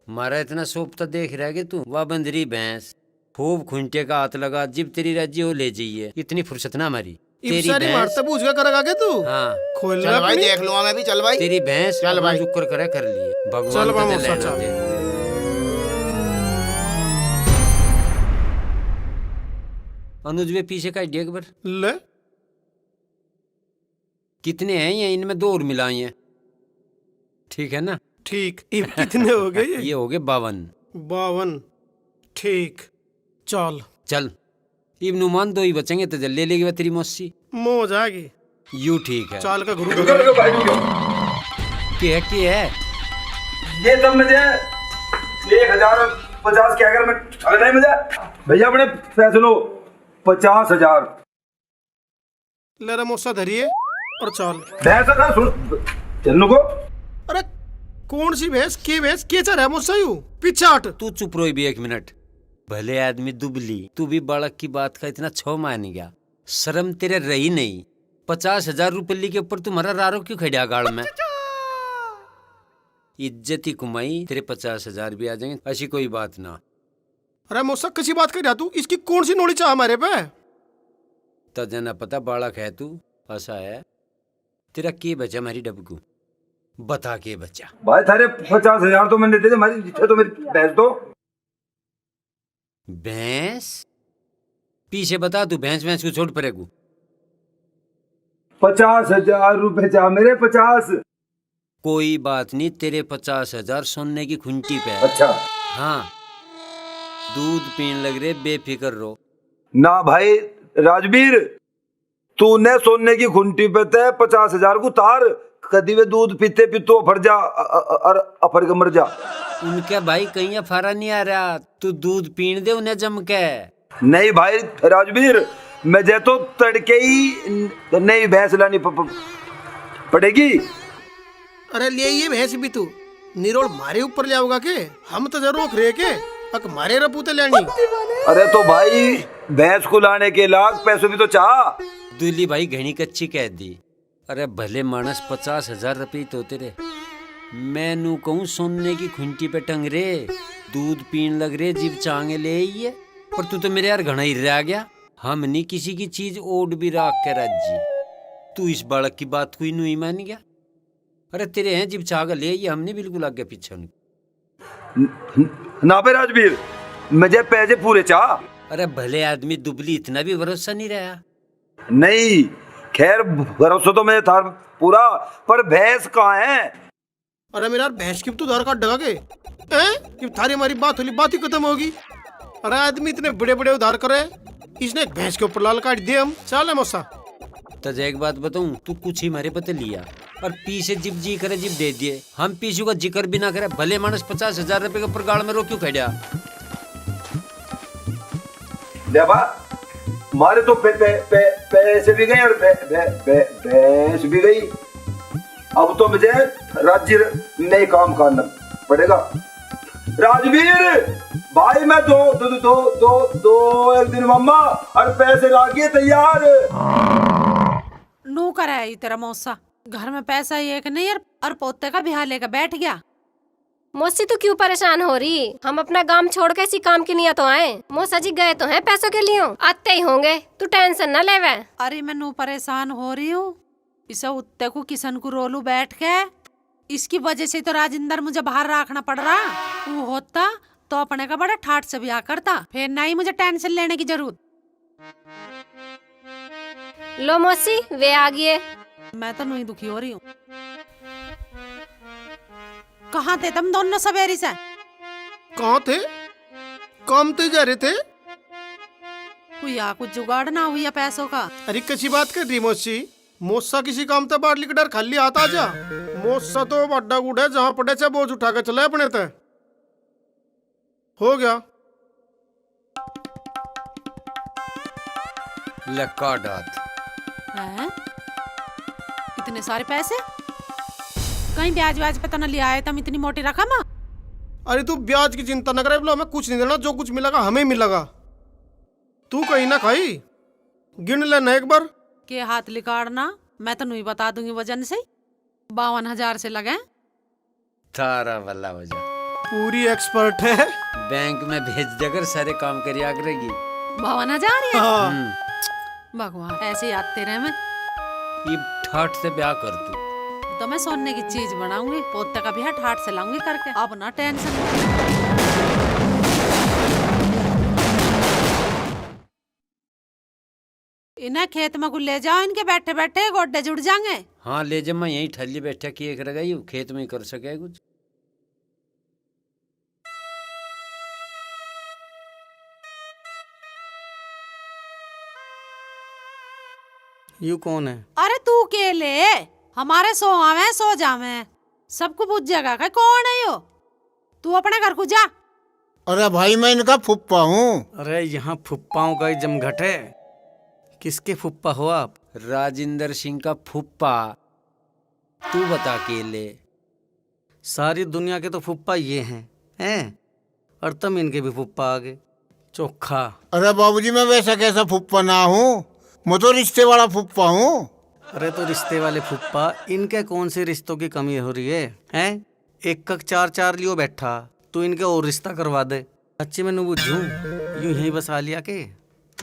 मारा इतना सोप तो देख रहा है कि तू वाह बंदरी भैंस खूब खुंटे का हाथ लगा जिब तेरी राजी हो ले जाइए। इतनी फुर्सत ना हमारी। तेरी सारी भैंस मारते पूछ के करेगा के तू? हाँ खोल ले चल भाई अपनी। देख लूंगा मैं भी। चल भाई तेरी भैंस चल भाई। शुक्र करे कर लिए भगवान चल का बाबू, दे लेना सच्चा। दे। अनुज वे पीछे का एक बार ले कितने हैं ये इनमें 2 और मिलाई हैं। ठीक है ना? ठीक। इब कितने हो गए? ये हो गए 52। 52। ठीक चल। चल इब नुमान 2 ही बचेंगे तो जल ले लेगी तेरी मौसी। मुँह हो जाएगी। यू ठीक है। चाल का गुरु रुको रुको भाई रुको। क्या है ये तब मुझे 1050 क्या अगर मैं ठग नहीं मुझे भैया अपने पैसे लो 50,000 ले रहा मौसा धरिए और चाल। भैंस का सुन चलने को। अरे कौन सी भैंस के चल रहा है मुझसे यूं पीछे हट। तू चुप रहो भी 1 मिनट। भले आदमी दुबली, तू भी बालक की बात का इतना छो मान गया। शर्म तेरे रही नहीं। 50,000 रुपये के ऊपर तुम्हारा रारो क्यों खड़ा गाड़ में? इज्जत ही कुमाई, तेरे 50,000 भी आ जाएंगे, ऐसी कोई बात ना। अरे मौसा किसी बात कर रहा तू? इसकी कौन सी नोड़ी चाह हमारे पे? तजे ना पता बालक है तू, ऐसा है। तेरा के बचा हमारी डबकू, बता के बचा। भाई थारे 50,000 तो मैंने दे दे, हमारी इच्छा तो मेरी भैंस दो। भैंस पीछे बता, तू भैंस को छोड़ पड़ेगू। 50,000 रुपए चाह मेरे 50। कोई बात नहीं, तेरे 50,000 सोने की खुंटी पे। अच्छा हाँ, दूध पीने लग रहे, बेफिक्र रहो। ना भाई राजवीर, तूने सोने की खुंटी पे ते 50,000 को तार कदी वे दूध पीते पीतो अफर जा और अफर के मर जा। उनके भाई कहीं अफारा नहीं आ रहा, तू दूध पीने दे उन्हें जम के। नहीं भाई राजवीर, मैं जे तो तड़के ही नई भैंस लानी पड़ेगी। अरे ले ये भैंस भी तू निरोल मारे ऊपर ले आओगा के? हम तो जरूर रोक रहे के अक मारे रपूते लेनी। अरे तो भाई भैंस को लाने के लाख पैसे भी तो चाह। दूली भाई घनी कच्ची कह दी। अरे भले मानस 50,000 रुपये तो तेरे, मैं नू कहूँ सोने की खुंटी पे टंग रे, दूध पीन लग रे, जीव चांगे ले आई है। पर तू तो मेरे यार घना ही रह गया। हम नहीं किसी की चीज ओढ़ भी राख के राजी। तू इस बालक की बात कोई नहीं मान गया। अरे तेरे हैं जीव चांगा ले आई, हमने बिल्कुल आगे पीछे ना पे राजवीर, मुझे पैसे पूरे चाह। अरे भले आदमी दुबली, इतना भी भरोसा नहीं रहा। नहीं खैर भरोसा तो मैं था पूरा, पर भैंस कहाँ है? अरे मेरा भैंस की तो आधार कार्ड डगा के कि थारी हमारी बात होली, बात ही खत्म होगी। अरे आदमी इतने बड़े बड़े उधार करे, इसने एक भैंस के ऊपर लाल काट दिए। हम चाल है मौसा। तुझे एक बात बताऊं, तू कुछ ही हमारे पते लिया और पीछे जिप जी करे जिप दे दिए। हम पीछू का जिक्र भी ना करे, भले मानस 50,000 रुपये के ऊपर गाड़ में रो क्यों खड़ा? देवा मारे तो पैसे भी गए और भैंस भी गई। अब तो मुझे राज्य में काम करना पड़ेगा। राजवीर भाई मैं दो एक दिन मम्मा और पैसे लाके तैयार। नू करे तेरा मौसा, घर में पैसा एक नहीं और पोते का बिहार लेकर बैठ गया। मौसी तू क्यों परेशान हो रही? हम अपना काम छोड़ के इसी काम की नहीं तो आए। मौसा जी गए तो हैं पैसों के लिए, आते ही होंगे, तू टेंशन न ले। अरे मैं नू परेशान हो रही हूँ, इसे उत्ते को किसन को रोलू बैठ के। इसकी वजह से तो राजिंदर मुझे बाहर रखना पड़ रहा। वो होता तो अपने का बड़ा ठाट से ब्याह करता, फिर नहीं मुझे टेंशन लेने की जरूरत। लो मौसी वे आ गए। मैं तो नहीं दुखी हो रही हूँ। कहाँ थे तुम दोनों सवेरी से? कहाँ थे? काम तो जा रहे थे। हुआ कुछ जुगाड़ ना हुआ पैसों का? अरे कैसी बात कर रही मौसी? मौसा किसी काम तो बाटली का डर खाली आता जा। मौसा तो बड्डा गुड़ है, जहाँ पड़े चाहे बोझ उठा के चले अपने ते। हो गया लक्का डात। हैं? इतने सारे पैसे कहीं ब्याज व्याज पे तो न लिया है तुम इतनी मोटी रकम? अरे तू ब्याज की चिंता न करे, बोलो हमें कुछ नहीं देना, जो कुछ मिलेगा हमें मिलेगा। तू कहीं ना खाई, गिन लेना एक बार। के हाथ लिकाड़ना, मैं तो नहीं बता दूंगी वजन से। 52,000 से लगे। थारा वाला वजह पूरी एक्सपर्ट है। बैंक में भेज देकर सारे काम करिया करेगी। 52,000 है? हाँ। भगवान ऐसे ही आते रहे। मैं ये ठाठ से ब्याह कर तू तो मैं सोने की चीज बनाऊंगी, पोते का भी ठाट से लाऊंगी करके। अब ना टेंशन। इन्हें खेत में को ले जाओ, इनके बैठे बैठे गोड्डे जुड़ जाएंगे। हाँ ले जब मैं यहीं ठल्ली बैठा किए करेगा, खेत में ही कर सके कुछ। यू कौन है? अरे तू के ले, हमारे सो आवे सो जावे, सबको पूछ जाएगा कि कौन है यो। तू अपने घर को जा। अरे भाई मैं इनका फुप्पा हूँ। अरे यहाँ फुप्पाओं का ही जमघट है। किसके फुप्पा हो आप? राजेंद्र सिंह का फुप्पा। तू बता केले। सारी दुनिया के तो फुप्पा ये हैं और तुम इनके भी फुप्पा आ गए। चोखा। अरे बाबूजी मैं वैसा कैसा फुप्पा ना हूँ, मैं तो रिश्ते वाला फुप्पा हूँ। अरे तो रिश्ते वाले फुप्पा, इनके कौन से रिश्तों की कमी हो रही है? हैं? एक कक चार चार लियो बैठा, तू इनके और रिश्ता करवा दे। अच्छी मैं बुझूं, यूं यही बसा लिया के?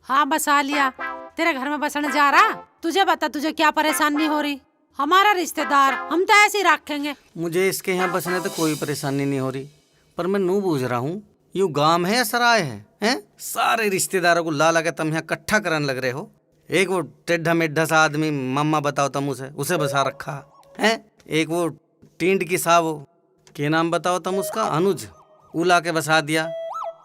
हाँ बसा लिया, तेरे घर में बसने जा रहा। तुझे बता तुझे क्या परेशानी हो रही? हमारा रिश्तेदार, हम तो ऐसे ही रखेंगे। मुझे इसके यहाँ बसने तो कोई परेशानी नहीं हो रही, पर मैं नू बूझ रहा हूँ यूं गांव है या सराय है? हैं? सारे रिश्तेदारों को ला के तुम यहाँ इकट्ठा करने लग रहे हो। एक वो टेढ़ा मेढ़ा सा आदमी, मम्मा बताओ तुम उसे बसा रखा है। एक वो टींड की साहब, के नाम बताओ तुम उसका, अनुज, उला के बसा दिया।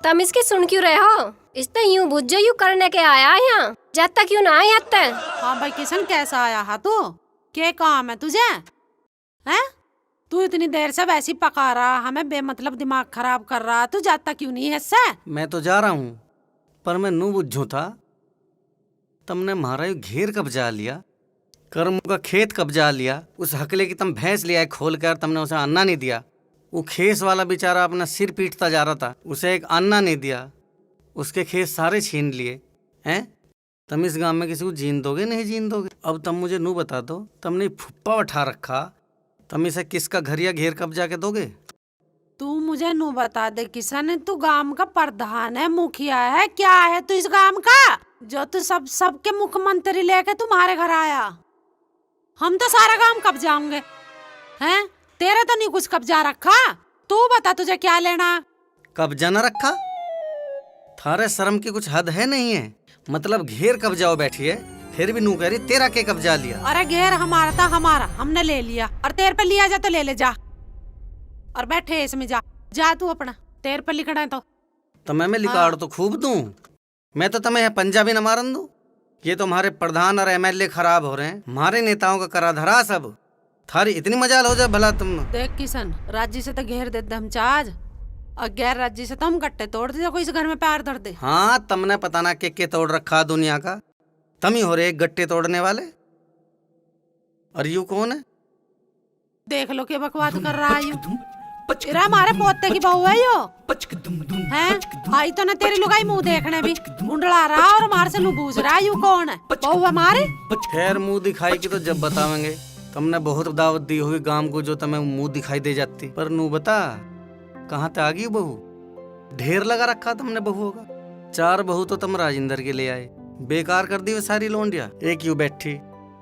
तुम इसकी सुन क्यों रहे हो? इसने यूं बुझ जो यूं करने के आया है यहाँ, जाता क्यों ना आया? हाँ भाई किशन, कैसा आया है तू? क्या काम है तुझे? हैं? तू इतनी देर से वैसी पका रहा, हमें बेमतलब दिमाग खराब कर रहा, तू जाता क्यों नहीं है इससे? मैं तो जा रहा हूँ, पर मैं नू बुझू था। तुमने हमारा ये घेर कब्जा लिया, कर्म का खेत कब्जा लिया, उस हकले की तुम भैंस ले आए खोल कर, तुमने उसे अन्ना नहीं दिया। वो खेस वाला बेचारा अपना सिर पीटता जा रहा था, उसे एक अन्ना नहीं दिया, उसके खेत सारे छीन लिए। हैं? तुम इस गांव में किसी को जीन दोगे? नहीं जीन दोगे। अब तुम मुझे नू बता दो, तुमने फुप्पा उठा रखा, तुम इसे किसका घर या घेर कब्जा के दोगे? तू मुझे नू बता दे किशन, तू गांव का प्रधान है, मुखिया है, क्या है तू इस गांव का, जो तू सबके मुख्यमंत्री लेके तुम्हारे घर आया? हम तो सारा गांव कब्जाएंगे। हैं? तेरा तो नहीं कुछ कब्जा रखा, तू बता तुझे क्या लेना? कब्जा न रखा? थारे शर्म की कुछ हद है नहीं है? मतलब घेर कब्जाओ बैठी है, फिर भी नू कह रही तेरा के कब्जा लिया। अरे घेर हमारा था, हमारा हमने ले लिया, और तेरे पे लिया जा तो ले ले जा, और बैठे इसमें जा तू अपना, तेरे पे लिखना है तो मैं लिकाड़ तो खूब दूं, मैं तो तुम्हें पंजाबी न मारन दूं। ये तो हमारे प्रधान और एमएलए खराब हो रहे हैं, हमारे नेताओं का करा धरा सब। थारी इतनी मजाल हो जाए भला तुम। देख किशन, राज्य से तो घेर दे दे हम चाज, और गैर राज्य से तो हम गट्टे तोड़ दे, कोई इस घर में पैर धर दे। हाँ, तुमने पता ना के तोड़ रखा दुनिया का, तुम ही हो रहे गट्टे तोड़ने वाले। और यू कौन है? देख लो क्या बकवास कर रहा है यू। तेरा हमारे पोते की बहू है यो, हैं? आई तो ना तेरी लुगाई मुंह देखने भी मुंडला रहा और हमारे से लुबूझ रहा है। यू कौन है? बहू हमारे? खैर मुंह दिखाई की तो जब बतावेंगे। तुमने बहुत दावत दी हुई गांव को, जो तुम्हें मुंह दिखाई दे जाती। पर नू बता, कहाँ तक आ गई बहू? ढेर लगा रखा तुमने बहुओं का। 4 बहू तो तुम राजेंद्र के ले आए, बेकार कर दी वो सारी लोंडिया। एक यू बैठी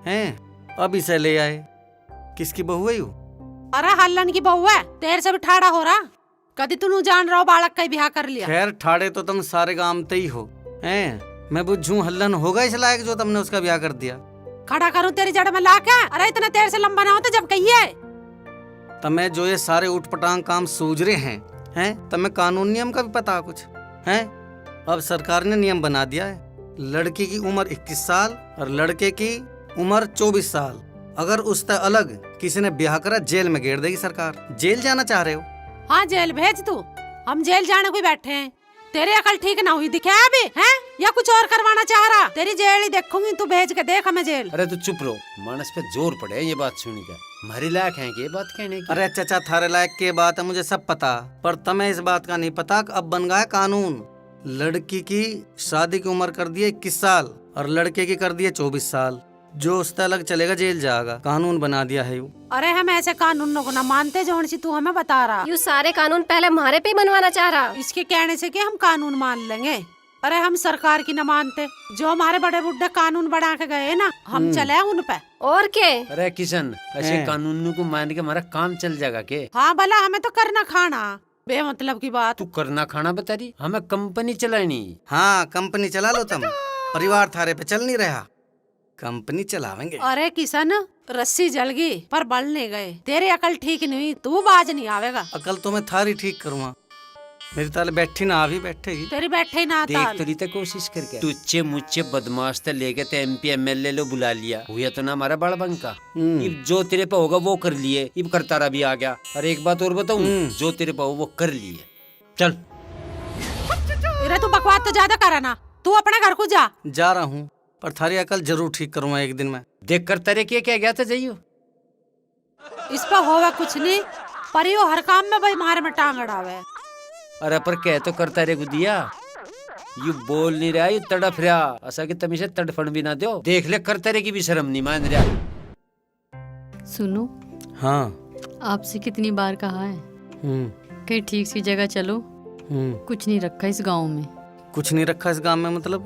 हैं, अब इसे ले आए। किसकी बहू है यू? अरे हल्लन की बहू है, तेरे से भी ठाड़ा हो रहा। कभी तू जान रहा हो बालक का ब्याह कर लिया। खैर ठाड़े तो तुम सारे गांव ते ही हो, हैं? मैं बुझू हल्लन होगा इस लायक जो तुमने उसका ब्याह कर दिया। खड़ा करूं तेरी जड़ में ला के? अरे इतना देर से लंबा ना हो तो जब कहिए। तमें जो ये सारे उठपटांग काम सूझ रहे हैं, तमें कानून नियम का भी पता कुछ है? अब सरकार ने नियम बना दिया है, लड़की की उम्र 21 साल और लड़के की उम्र 24 साल। अगर उससे अलग किसी ने ब्याह करा, जेल में घेर देगी सरकार। जेल जाना चाह रहे हो? हाँ जेल भेज तू, हम जेल जाने को बैठे हैं। तेरी अकल ठीक ना हुई दिखे अभी, हैं? या कुछ और करवाना चाह रहा? तेरी जेल ही देखूंगी, तू भेज के देख हमें जेल। अरे तू चुप रहो, मानस पे जोर पड़े ये बात सुनी कर। हमारी लायक है कि ये बात कहने की? अरे चाचा, थारे लायक के बात है, मुझे सब पता, पर तुम्हें इस बात का नहीं पता कि अब बन गया है कानून। लड़की की शादी की उम्र कर दी 21 साल और लड़के की कर दी 24 साल। जो उससे अलग चलेगा जेल जाएगा, कानून बना दिया है यू। अरे हम ऐसे कानूनों को ना मानते जो तू हमें बता रहा। यू सारे कानून पहले हमारे पे बनवाना चाह रहा। इसके कहने से कि हम कानून मान लेंगे। अरे हम सरकार की न मानते, जो हमारे बड़े बुढ़े कानून बना के गए ना, हम चले उन पे। और क्या? अरे किशन, ऐसे कानून को मान के हमारा काम चल जाएगा के? हाँ भला, हमें तो करना खाना, बेमतलब की बात। तू करना खाना बता रही, हमें कंपनी चलानी। हाँ कंपनी चला लो तुम, परिवार थारे पे चल नहीं रहा, कंपनी चलावेंगे। अरे किशन, रस्सी जल गई पर बल नहीं गए। तेरी अकल ठीक नहीं हुई, तू बाज नहीं आवेगा। अकल तो मैं थारी ठीक करूँगा, मेरी ताले बैठी ना अभी बैठेगी। तेरी बैठे ही ना देख ताल। तो रही था कोशिश करके तुच्चे मुच्चे बदमाश ते लेके ते MP MLA लो बुला लिया, हुआ तो ना हमारा बड़ा बंका। इब जो तेरे पे होगा वो कर लिए, इब करता रहा भी आ गया। और एक बात और बताऊं, जो तेरे पे हो वो कर लिए। चल अरे तू बकवास तो ज्यादा करा ना, तू अपने घर को जा। जा रहा हूँ, पर थारी अकल जरूर ठीक करूंगा एक दिन में। देख कर तेरे क्या गया था जाइयो। इस पर होगा कुछ नहीं, पर यो हर काम में भाई मारे में टांग अड़ावे। अरे पर कह तो करता रे गुदिया, यू बोल नहीं रहा, यू तड़फ रहा। ऐसा कि तमी से तड़फन भी ना दो। देख ले करता रे की भी शर्म नहीं मान रहा। सुनो, हाँ आपसे कितनी बार कहा है कहीं ठीक सी जगह चलो। कुछ नहीं रखा इस गांव में। कुछ नहीं रखा इस गांव में मतलब?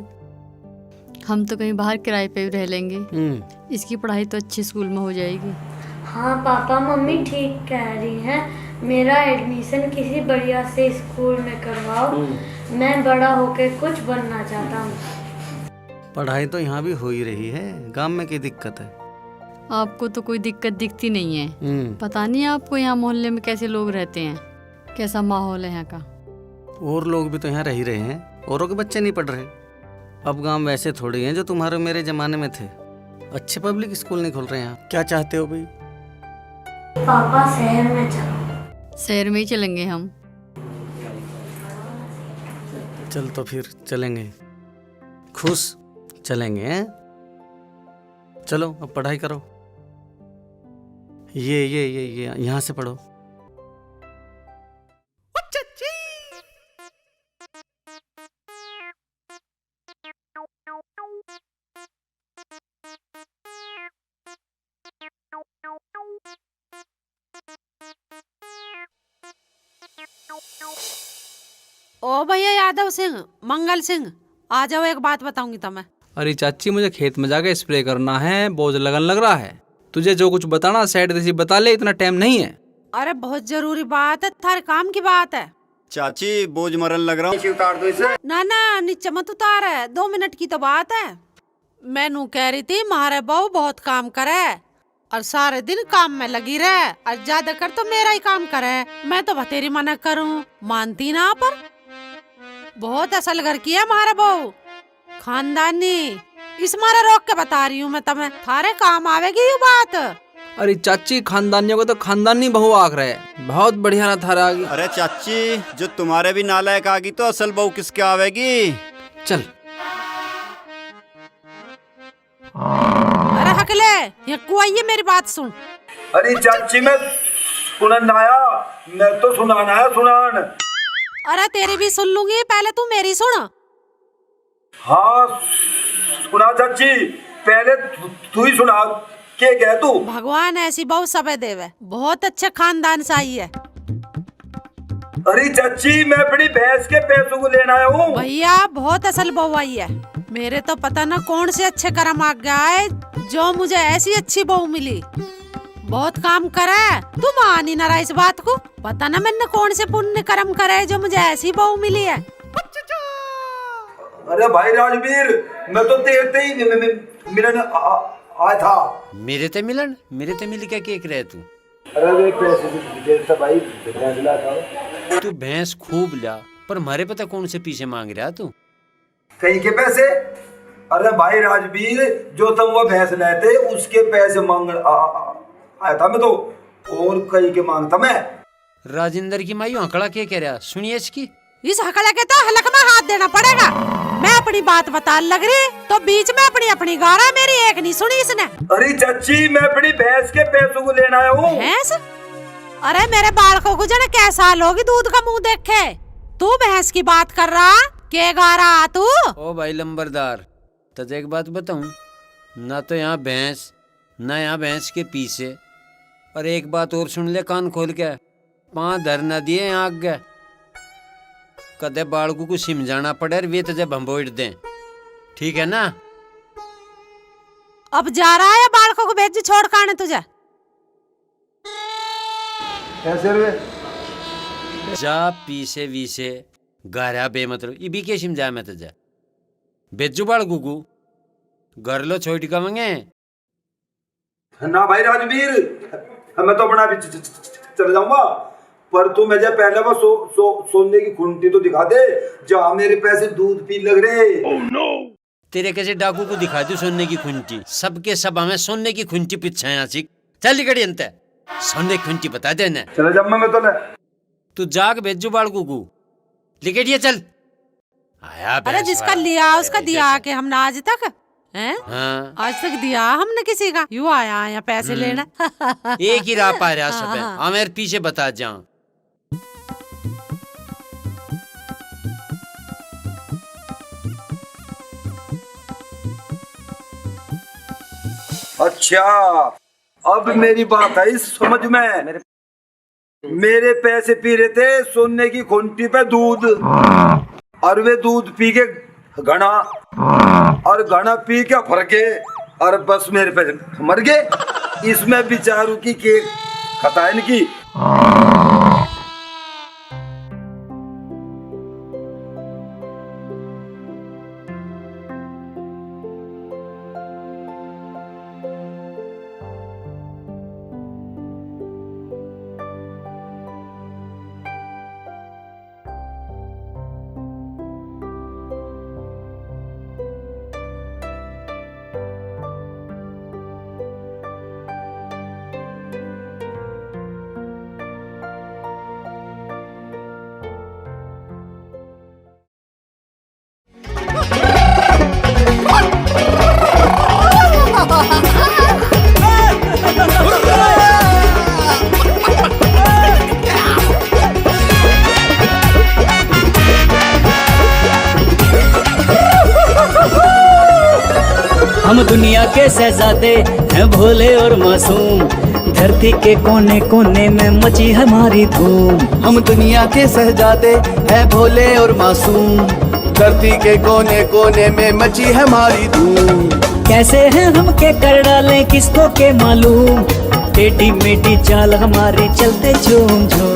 हम तो कहीं बाहर किराए पे भी रह लेंगे। इसकी पढ़ाई तो अच्छे स्कूल में हो जाएगी। हाँ पापा मम्मी ठीक कह रही हैं, मेरा एडमिशन किसी बढ़िया से स्कूल में करवाओ। मैं बड़ा होके कुछ बनना चाहता हूँ। पढ़ाई तो यहाँ भी हो ही रही है, गांव में क्या दिक्कत है? आपको तो कोई दिक्कत दिखती नहीं है। पता नहीं आपको यहाँ मोहल्ले में कैसे लोग रहते हैं, कैसा माहौल है यहाँ का। और लोग भी तो यहाँ रह ही रहे हैं, औरों के बच्चे नहीं पढ़ रहे। अब गांव वैसे थोड़ी हैं जो तुम्हारे मेरे जमाने में थे। अच्छे पब्लिक स्कूल नहीं खुल रहे हैं। क्या चाहते हो भाई? पापा शहर में चलो। शहर में ही चलेंगे हम। चल तो फिर चलेंगे, खुश चलेंगे हैं? चलो अब पढ़ाई करो। ये यहाँ से पढ़ो। ओ भैया यादव सिंह, मंगल सिंह, आ जाओ, एक बात बताऊंगी तुम्हें। अरे चाची, मुझे खेत में जाके स्प्रे करना है, बहुत लगन लग रहा है। तुझे जो कुछ बताना सेट जैसी बता ले, इतना टाइम नहीं है। अरे बहुत जरूरी बात है, थारे काम की बात है। चाची बोझ मरन लग रहा हूँ, उतार दो इसे। ना ना नीचे मत उतार, 2 मिनट की तो बात है। मैं नू कह रही थी मारे बहू बहुत काम करे और सारे दिन काम में लगी रहे, और ज्यादा कर तो मेरा ही काम करे। मैं तो बतेरी मना करूं, मानती ना। पर बहुत असल घर की है मारे बहू, खानदानी। इस मारे रोक के बता रही हूँ मैं तुम्हें, थारे काम आवेगी ये बात। अरे चाची, खानदानियों को तो खानदानी बहू आख रहे, बहुत बढ़िया ना थारा आगी। अरे चाची, जो तुम्हारे भी नालायक आगी तो असल बहू किसके आवेगी? चल। अरे हकले, ये कुआइये मेरी बात सुन। अरे चाची, मैं सुनन आया, मैं तो सुनाना है सुनान। अरे तेरी भी सुन लूंगी, पहले तू मेरी सुन। हाँ सुना चाची, पहले तू ही सुना। क्या कह तू? भगवान ऐसी बहू सबे देवे, बहुत अच्छे खानदान से आई है। अरे चाची, मैं अपनी भैंस के पैसों को लेना आया हूँ। भैया बहुत असल बहू आई है। मेरे तो पता ना कौन से अच्छे कर्म आ गया है जो मुझे ऐसी अच्छी बहू मिली। बहुत काम करे, तू मान ही ना रहा इस बात को। पता ना मैंने कौन से पुण्य कर्म करे जो मुझे ऐसी बहू मिली है। अरे भाई राजवीर, मैं तो देखते ही मिलन आया था। मेरे ते मिलन, मेरे ते मिल क्या केक रहे तू? अरे वे पैसे भाई था। तू भैंस खूब ला, पर हमारे पता कौन से पीछे मांग रहा तू? कहीं के पैसे? अरे भाई राजवीर, जो तुम वो भैंस लेते उसके पैसे मांग आया था मैं तो, और कहीं के मांगता मैं। राजेंद्र की मायू हकड़ा क्या कह रहा, सुनिए इसकी। इस हकड़ा के तो हलक में हाथ देना पड़ेगा। मैं अपनी बात बता लग रही तो बीच में अपनी गारा, मेरी एक नहीं सुनी इसने। अरे चाची, मैं अपनी भैंस के पैसों को लेना आया हूँ। भैंस? अरे मेरे बालकों को जने कैसा लोगी दूध का मुंह देखे। तू भैंस की बात कर रहा, के गा रहा तू? ओ भाई लंबरदार, तुझे एक बात बताऊं, ना तो यहाँ भैंस, ना यहाँ भैंस के पीछे। और एक बात और सुन ले कान खोल के, 5 धर न दिए यहाँ आगे, कदे बालकू को समझाना पड़े वे तुझे भंबोड़ दें, ठीक है ना? अब जा रहा है बालकों को भेज छोड़ खाने तुझे। जा पीछे वीसे गारा बे मतलब ये भी क्या समझा मैं तुझे? भेजू बालकू को घर लो छोड़ का मंगे ना भाई राजवीर, मैं तो अपना भी चले जाऊंगा। पर तू मुझे पहले वो सोने की खूंटी तो दिखा दे जहाँ मेरे पैसे दूध पी लग रहे। तेरे कैसे डाकू को दिखा दू सोने की खुंटी? सबके सब हमें सोने की खुंटी पीछे हैं आशिक। चल निकड़ी अंत सोने की खुंटी बता देना। चले जब मैं तो ले तू जाग भेजू बालकू को लिखिए चल। आया अरे जिसका लिया उसका दिया के हमने आज तक हैं? हाँ। आज तक दिया हमने किसी का? यू आया पैसे लेना। एक ही राह पा रहा सब है। हमें पीछे बता जाऊं। अच्छा अब मेरी बात आई समझ में। मेरे पैसे पी रहे थे सोने की खूंटी पे दूध, और वे दूध पी के घना, और घना पी के फरके, और बस मेरे पैसे मर गए। इसमें बेचारू की के खता इनकी। हम दुनिया के शहजादे हैं भोले और मासूम, धरती के कोने कोने में मची हमारी धूम। हम दुनिया के शहजादे हैं भोले और मासूम, धरती के कोने कोने में मची हमारी धूम। कैसे हैं हम के कर डालें किसको के मालूम, टेढ़ी मेढ़ी चाल हमारी चलते झूम झूम।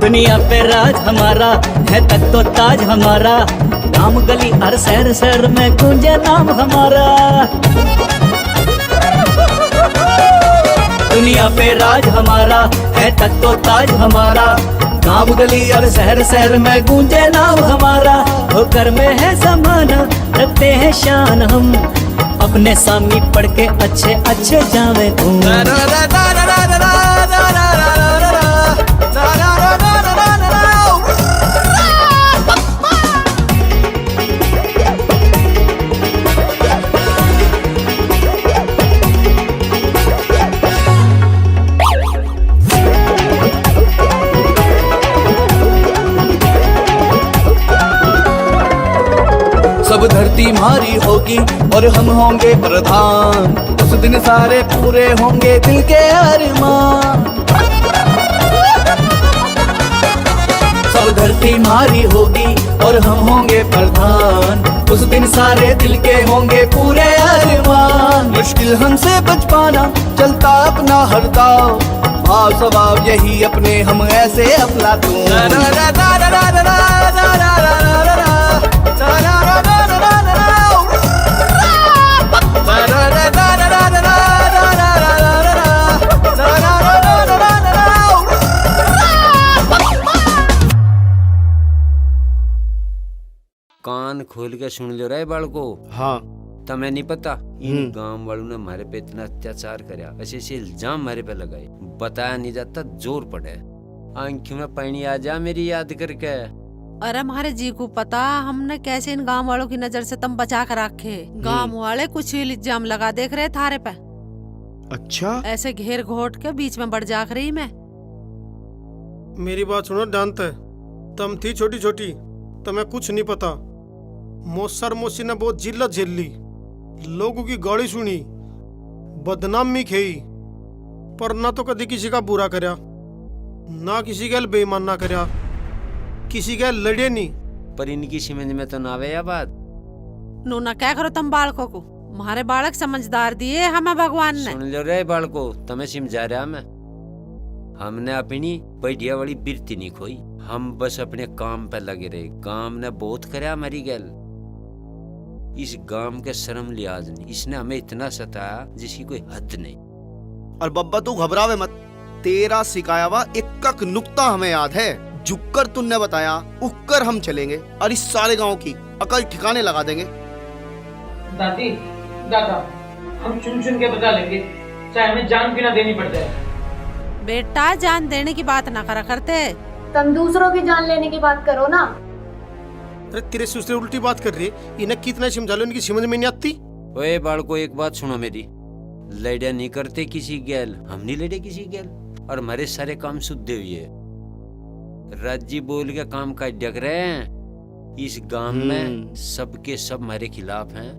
दुनिया पे राज हमारा है तक तो ताज हमारा, गांव गली हर शहर शहर में गूंजे नाम हमारा। दुनिया पे राज हमारा है तक तो ताज हमारा, गांव गली हर शहर शहर में गूंजे नाम हमारा। होकर में है समाना रखते हैं शान हम, अपने सामी पढ़ के अच्छे अच्छे जावे तुम। सब धरती हमारी होगी और हम होंगे प्रधान, उस दिन सारे पूरे होंगे दिल के अरमान। सब धरती हमारी होगी और हम होंगे प्रधान, उस दिन सारे दिल के होंगे पूरे अरमान। मुश्किल हमसे बच पाना चलता अपना हर दाव, भाव स्वभाव यही अपने हम ऐसे अफलातून। कान खोल के सुन लो रे बालको। हाँ तमें नहीं पता इन गांव वालों ने हमारे पे इतना अत्याचार कराया, ऐसे ऐसे इल्जाम हमारे पे लगाए, बताया नहीं जाता जोर पड़े। आंखों में पानी आ जा मेरी याद करके। अरे हमारे जी को पता हमने कैसे इन गांव वालों की नजर से तुम बचा कर रखे। गांव वाले कुछ ही इल्जाम लगा देख रहे थारे पे। अच्छा ऐसे घेर घोट के बीच में बढ़ जाक रही मैं। मेरी बात सुनो जानते, तुम थी छोटी छोटी, तुम्हें कुछ नहीं पता। मोसर मोसी ने बहुत जिल्लत झेल ली, लोगों की गाली सुनी, बदनामी खेई, पर ना तो कभी किसी का बुरा करया, ना किसी का बेईमान ना करया, किसी का लड़े नहीं। पर इनकी समझ में तो ना आवे या बात। नूना क्या करो तुम बालकों को, हमारे बालक समझदार दिए हमें भगवान ने। सुन लो रे बालको, तुम्हें समझा रहा मैं। हमने अपनी बढ़िया वाली बिरती नहीं खोई, हम बस अपने काम पे लगे रहे। काम ने बहुत कराया हमारी गैल। इस गांव के शर्म लिहाज नहीं, इसने हमें इतना सताया जिसकी कोई हद नहीं। और बब्बा तू घबरावे मत, तेरा सिखाया हुआ एक नुक्ता हमें याद है। झुककर तुमने बताया, उठकर हम चलेंगे और इस सारे गांव की अकल ठिकाने लगा देंगे। दादी दादा, हम चुन चुन के बता लेंगे, चाहे हमें जान भी ना देनी पड़ जाए। बेटा जान देने की बात ना करा करते, तुम दूसरों की जान लेने की बात करो ना। अरे तेरे से उसने उल्टी बात कर रही है, इन्हें कितना समझा लो, इनकी समझ में नहीं आती। ओए बालको, एक बात सुनो मेरी, लड़िया नहीं करते किसी गैल, हम नहीं लड़े किसी गैल, और हमारे सारे काम शुद्ध हुए। राजी बोल के काम का डग रहे हैं। इस गांव में सबके सब हमारे खिलाफ हैं।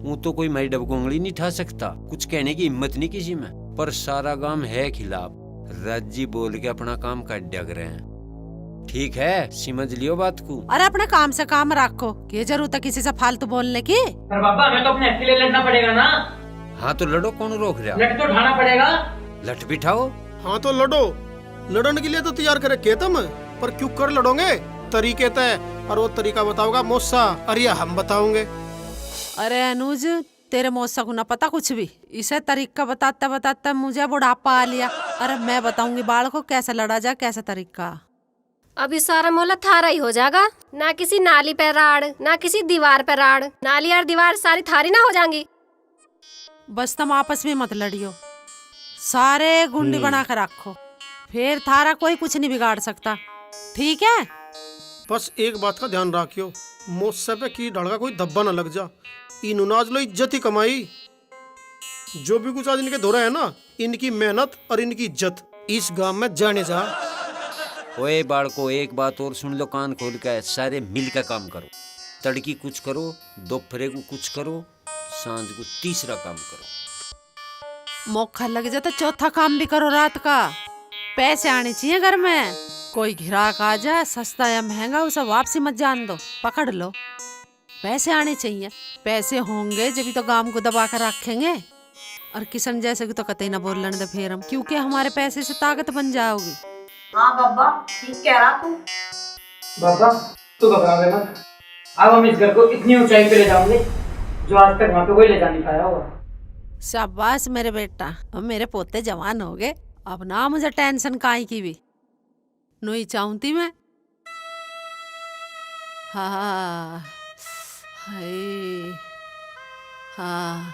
वो तो कोई मेरी डब को उंगली नहीं उठा सकता, कुछ कहने की हिम्मत नहीं किसी में, पर सारा गांव है खिलाफ। राजी बोल के अपना काम का डग रहे हैं। ठीक है, समझ लियो बात को। अरे अपने काम से काम रखो, क्या जरूरत है किसी से फालतू बोलने की। पर बाबा हमें तो अपने हक के लिए लड़ना पड़ेगा ना। हाँ तो लड़ो, कौन रोक रहा? लट तो ढाना पड़ेगा। लट बिठाओ। हाँ तो लड़ो, लड़ने के लिए तो तैयार करे के तुम, पर क्यों कर लड़ोगे? तरीके तय, और वो तरीका बताओगा मौसा, अरे हम बताओगे। अरे अनुज, तेरे मौसा को ना पता कुछ भी, इसे तरीका बताते बताते मुझे बुढ़ापा आ लिया। अरे मैं बताऊंगी बाल को कैसे लड़ा जाए, कैसा तरीका। अभी सारा मोहल्ला थारा ही हो जाएगा, ना किसी नाली पे राड़, ना किसी दीवार पे राड़, नाली और दीवार सारी थारी ना हो जाएंगी। बस तुम आपस में मत लड़ियो, सारे गुंडी बना कर रखो, फिर थारा कोई कुछ नहीं बिगाड़ सकता, ठीक है? बस एक बात का ध्यान रखियो, मौसा पे की डड़का कोई धब्बा न लग जा। इन आज लो इज्जत ही कमाई, जो भी कुछ आज इनके धोरा है ना, इनकी मेहनत और इनकी इज्जत इस गांव में जाने जा। ओए बालको, एक बात और सुन लो कान खोल के, सारे मिल के काम करो। तड़की कुछ करो, दोपहर को कुछ करो, सांझ को तीसरा काम करो। मौका लग जाए तो चौथा काम भी करो रात का। पैसे आने चाहिए घर में, कोई ग्राहक आ जाए सस्ता या महंगा, उसे वापसी मत जान दो, पकड़ लो। पैसे आने चाहिए, पैसे होंगे जब तो गांव को दबा कर रखेंगे। और किशन जैसे को तो कतई ना बोलने दे फिर हम, क्योंकि हमारे पैसे से ताकत बन जाओगी। हाँ बाबा ठीक कह रहा तू। बाबा तू घबरा मत, अब हम इस घर को इतनी ऊंचाई पे ले जाएंगे जो आज तक वहाँ पे कोई ले जा नहीं पाया होगा। शाबाश मेरे बेटा, अब मेरे पोते जवान हो गए, अब ना मुझे टेंशन काई की भी नहीं चाहती मैं। हाँ हाय हाँ।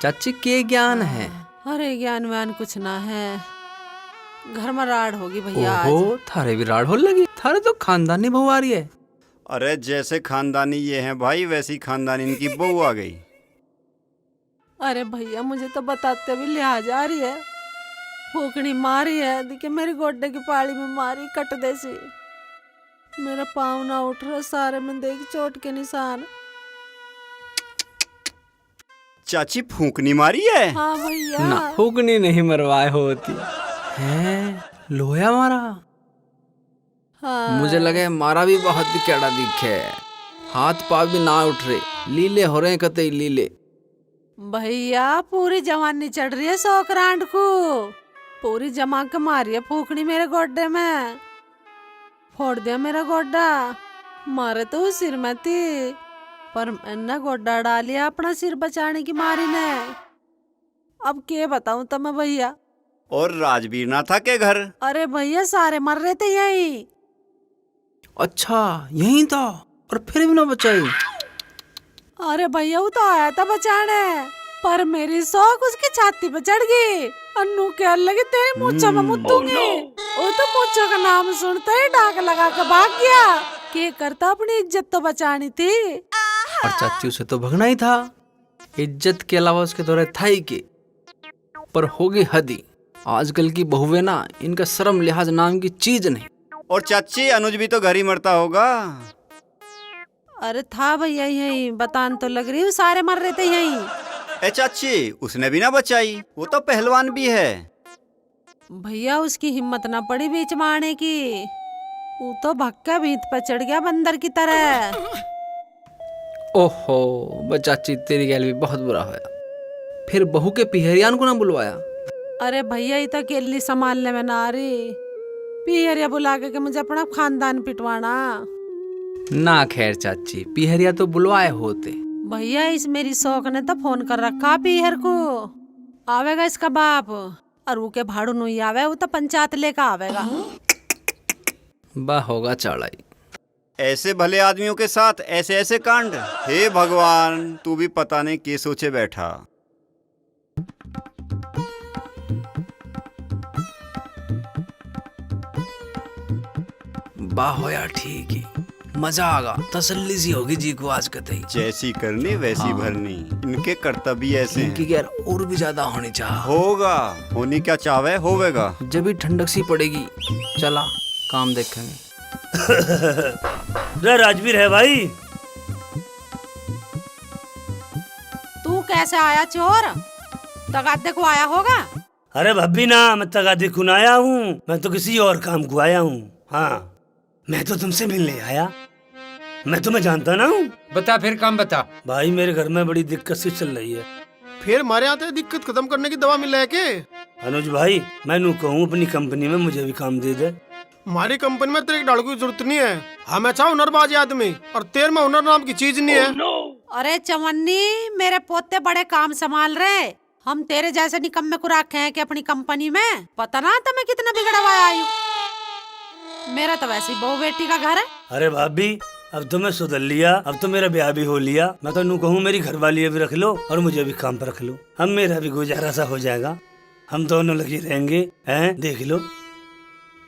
चाची के ज्ञान है? अरे ज्ञान व्यान कुछ ना है, घर में राड़ होगी भैया ओहो, थारे भी राड़ हो लगी, थारे तो खानदानी बहू आ रही है। अरे जैसे खानदानी ये हैं भाई, वैसी खानदानी इनकी बहू आ गई। अरे भैया मुझे तो बताते भी लिहाज आ रही है, फूकनी मारी है, देखिए मेरी गोड्डे की पाड़ी में मारी कट देसी, मेरा पाँव ना उठ रहा, सारे में देख चोट के निशान। चाची फूंकनी मारी है? हाँ भैया। ना फूकनी नहीं मरवाए होती है, लोया मारा। हाँ। मुझे लगे मारा भी बहुत कैड़ा दिखे, हाथ पाँव भी ना उठ रहे, लीले हो रहे कतई लीले। भैया पूरी जवानी चढ़ रही है 100 क्रांड को, पूरी जमा के मारी है फूकनी मेरे गोड्डे में, फोड़ दिया मेरा गोड्डा। मारे तो सिर में थी, पर मैंने गोड्डा डालिया अपना सिर बचाने की मारी ने। अब क्या बताऊं तुम्हें भैया। और राजवीर ना था के घर? अरे भैया सारे मर रहे थे यहीं। अच्छा यहीं था, और फिर भी ना बचाई? अरे भैया वो तो आया था बचाने, पर मेरी शौक उसकी छाती पे चढ़ गई। अन्नू क्या लगी तेरी मूंछों में मुद्दूंगी। वो तो मूंछों का नाम सुनते ही डाक लगा के भाग गया। क्या करता, अपनी इज्जत तो बचानी थी। और चाची उसे तो भगना ही था, इज्जत के अलावा उसके दौरे था ही के। पर होगी हदी, आजकल की बहुएं ना, इनका शर्म लिहाज नाम की चीज नहीं। और चाची अनुज भी तो घर ही मरता होगा। अरे था भैया यही, बतान तो लग रही, सारे मर रहे थे यहीं। ए चाची उसने भी ना बचाई, वो तो पहलवान भी है। भैया उसकी हिम्मत ना पड़ी बीच में आने की, वो तो भक्का भीत पे चढ़ गया बंदर की तरह। ओहो बचाची तेरी गैल भी बहुत बुरा होया। फिर बहू के पिहरियान को ना बुलवाया? अरे भैया ये तो अकेली संभालने में ना आ रही, पिहरिया बुला के मुझे अपना खानदान पिटवाना। ना खैर चाची, पिहरिया तो बुलवाए होते। भैया इस मेरी शौक ने तो फोन कर रखा पीहर को, आवेगा इसका बाप, और वो के भाड़ू नहीं आवे, वो तो पंचायत लेकर आवेगा। बा होगा चढ़ाई। ऐसे भले आदमियों के साथ ऐसे ऐसे कांड। हे भगवान, तू भी पता नहीं क्या सोचे बैठा। बा होया ठीक ही, मजा आगा, तसल्ली सी होगी जी को आज कतई। जैसी करनी वैसी भरनी, इनके कर्तव्य ऐसे हैं। इनकी गैर और भी ज्यादा होनी चाहिए। होगा, होनी क्या चाहे होवेगा। जब भी ठंडक सी पड़ेगी, चला काम देखेंगे। राजवीर है भाई। तू कैसे आया चोर? तगादे को आया होगा? अरे भाभी ना, मैं तगादे को ना आया हूँ, मैं तो किसी और काम को आया हूँ। हाँ, मैं तो तुमसे मिलने आया, मैं तुम्हें जानता ना हूँ। बता फिर काम बता। भाई मेरे घर में बड़ी दिक्कत सी चल रही है। फिर हमारे आते दिक्कत खत्म करने की दवा मिल है के? अनुज भाई, मैं नू कहूँ अपनी कंपनी में मुझे भी काम दे दे। हमारी कंपनी में तेरे डाड़ू की जरूरत नहीं है, हम अच्छा हुनरबाज आदमी, और तेरे में हुनर नाम की चीज नहीं है। अरे चवन्नी, मेरे पोते बड़े काम संभाल रहे, हम तेरे जैसे निकम्मे को रखे हैं कि अपनी कंपनी में। पता ना तो मैं कितना बिगड़ा हुआ आई हूँ। मेरा तो वैसे ही बहू बेटी का घर है। अरे भाभी, अब तो मैं सुधर लिया, अब तो मेरा ब्याह भी हो लिया। मैं तो नू कहूँ मेरी घरवाली भी रख लो और मुझे भी काम पर रख लो, हम मेरा भी गुजारा सा हो जाएगा, हम दोनों लगे रहेंगे। हैं, देख लो।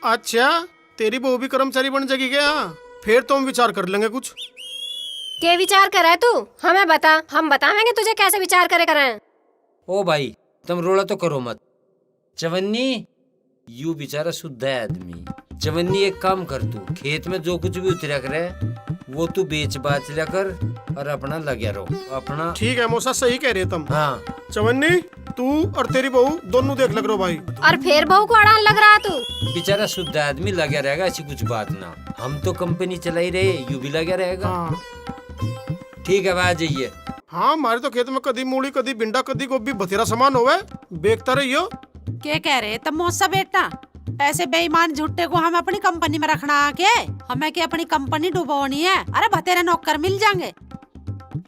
अच्छा, तेरी बहू भी कर्मचारी बन जाएगी क्या? फिर तो हम विचार कर लेंगे कुछ। के विचार करे तू? हमें बता, हम बतावेंगे तुझे कैसे विचार करे करें। ओ भाई, तुम रोला तो करो मत। चवन्नी, यू बेचारा शुद्ध है आदमी। चवन्नी एक काम कर, तू खेत में जो कुछ भी उतरा करे वो तू बेच बाच लिया कर और अपना लगे रहो अपना। ठीक है मौसा, सही कह रहे तुम। हाँ चवन्नी, तू और तेरी बहू दोनों देख लग रहे भाई। और फिर बहू को अड़ान लग रहा तू? बेचारा शुद्ध आदमी लगे रहेगा, ऐसी कुछ बात ना। हम तो कंपनी चला ही रहे, यू भी लगे रहेगा। ठीक है, आ जाइए। हाँ, हमारे तो खेत में कदी मूली, कदी भिंडा, कदी गोभी, बथेरा सामान होवे, बेचता रहियो। क्या कह रहे तब मौसा बेटा? ऐसे बेईमान झुट्टे को हम अपनी कंपनी में रखना आके? हमें क्या अपनी कंपनी डुबोनी है? अरे बतेरे नौकर मिल जाएंगे,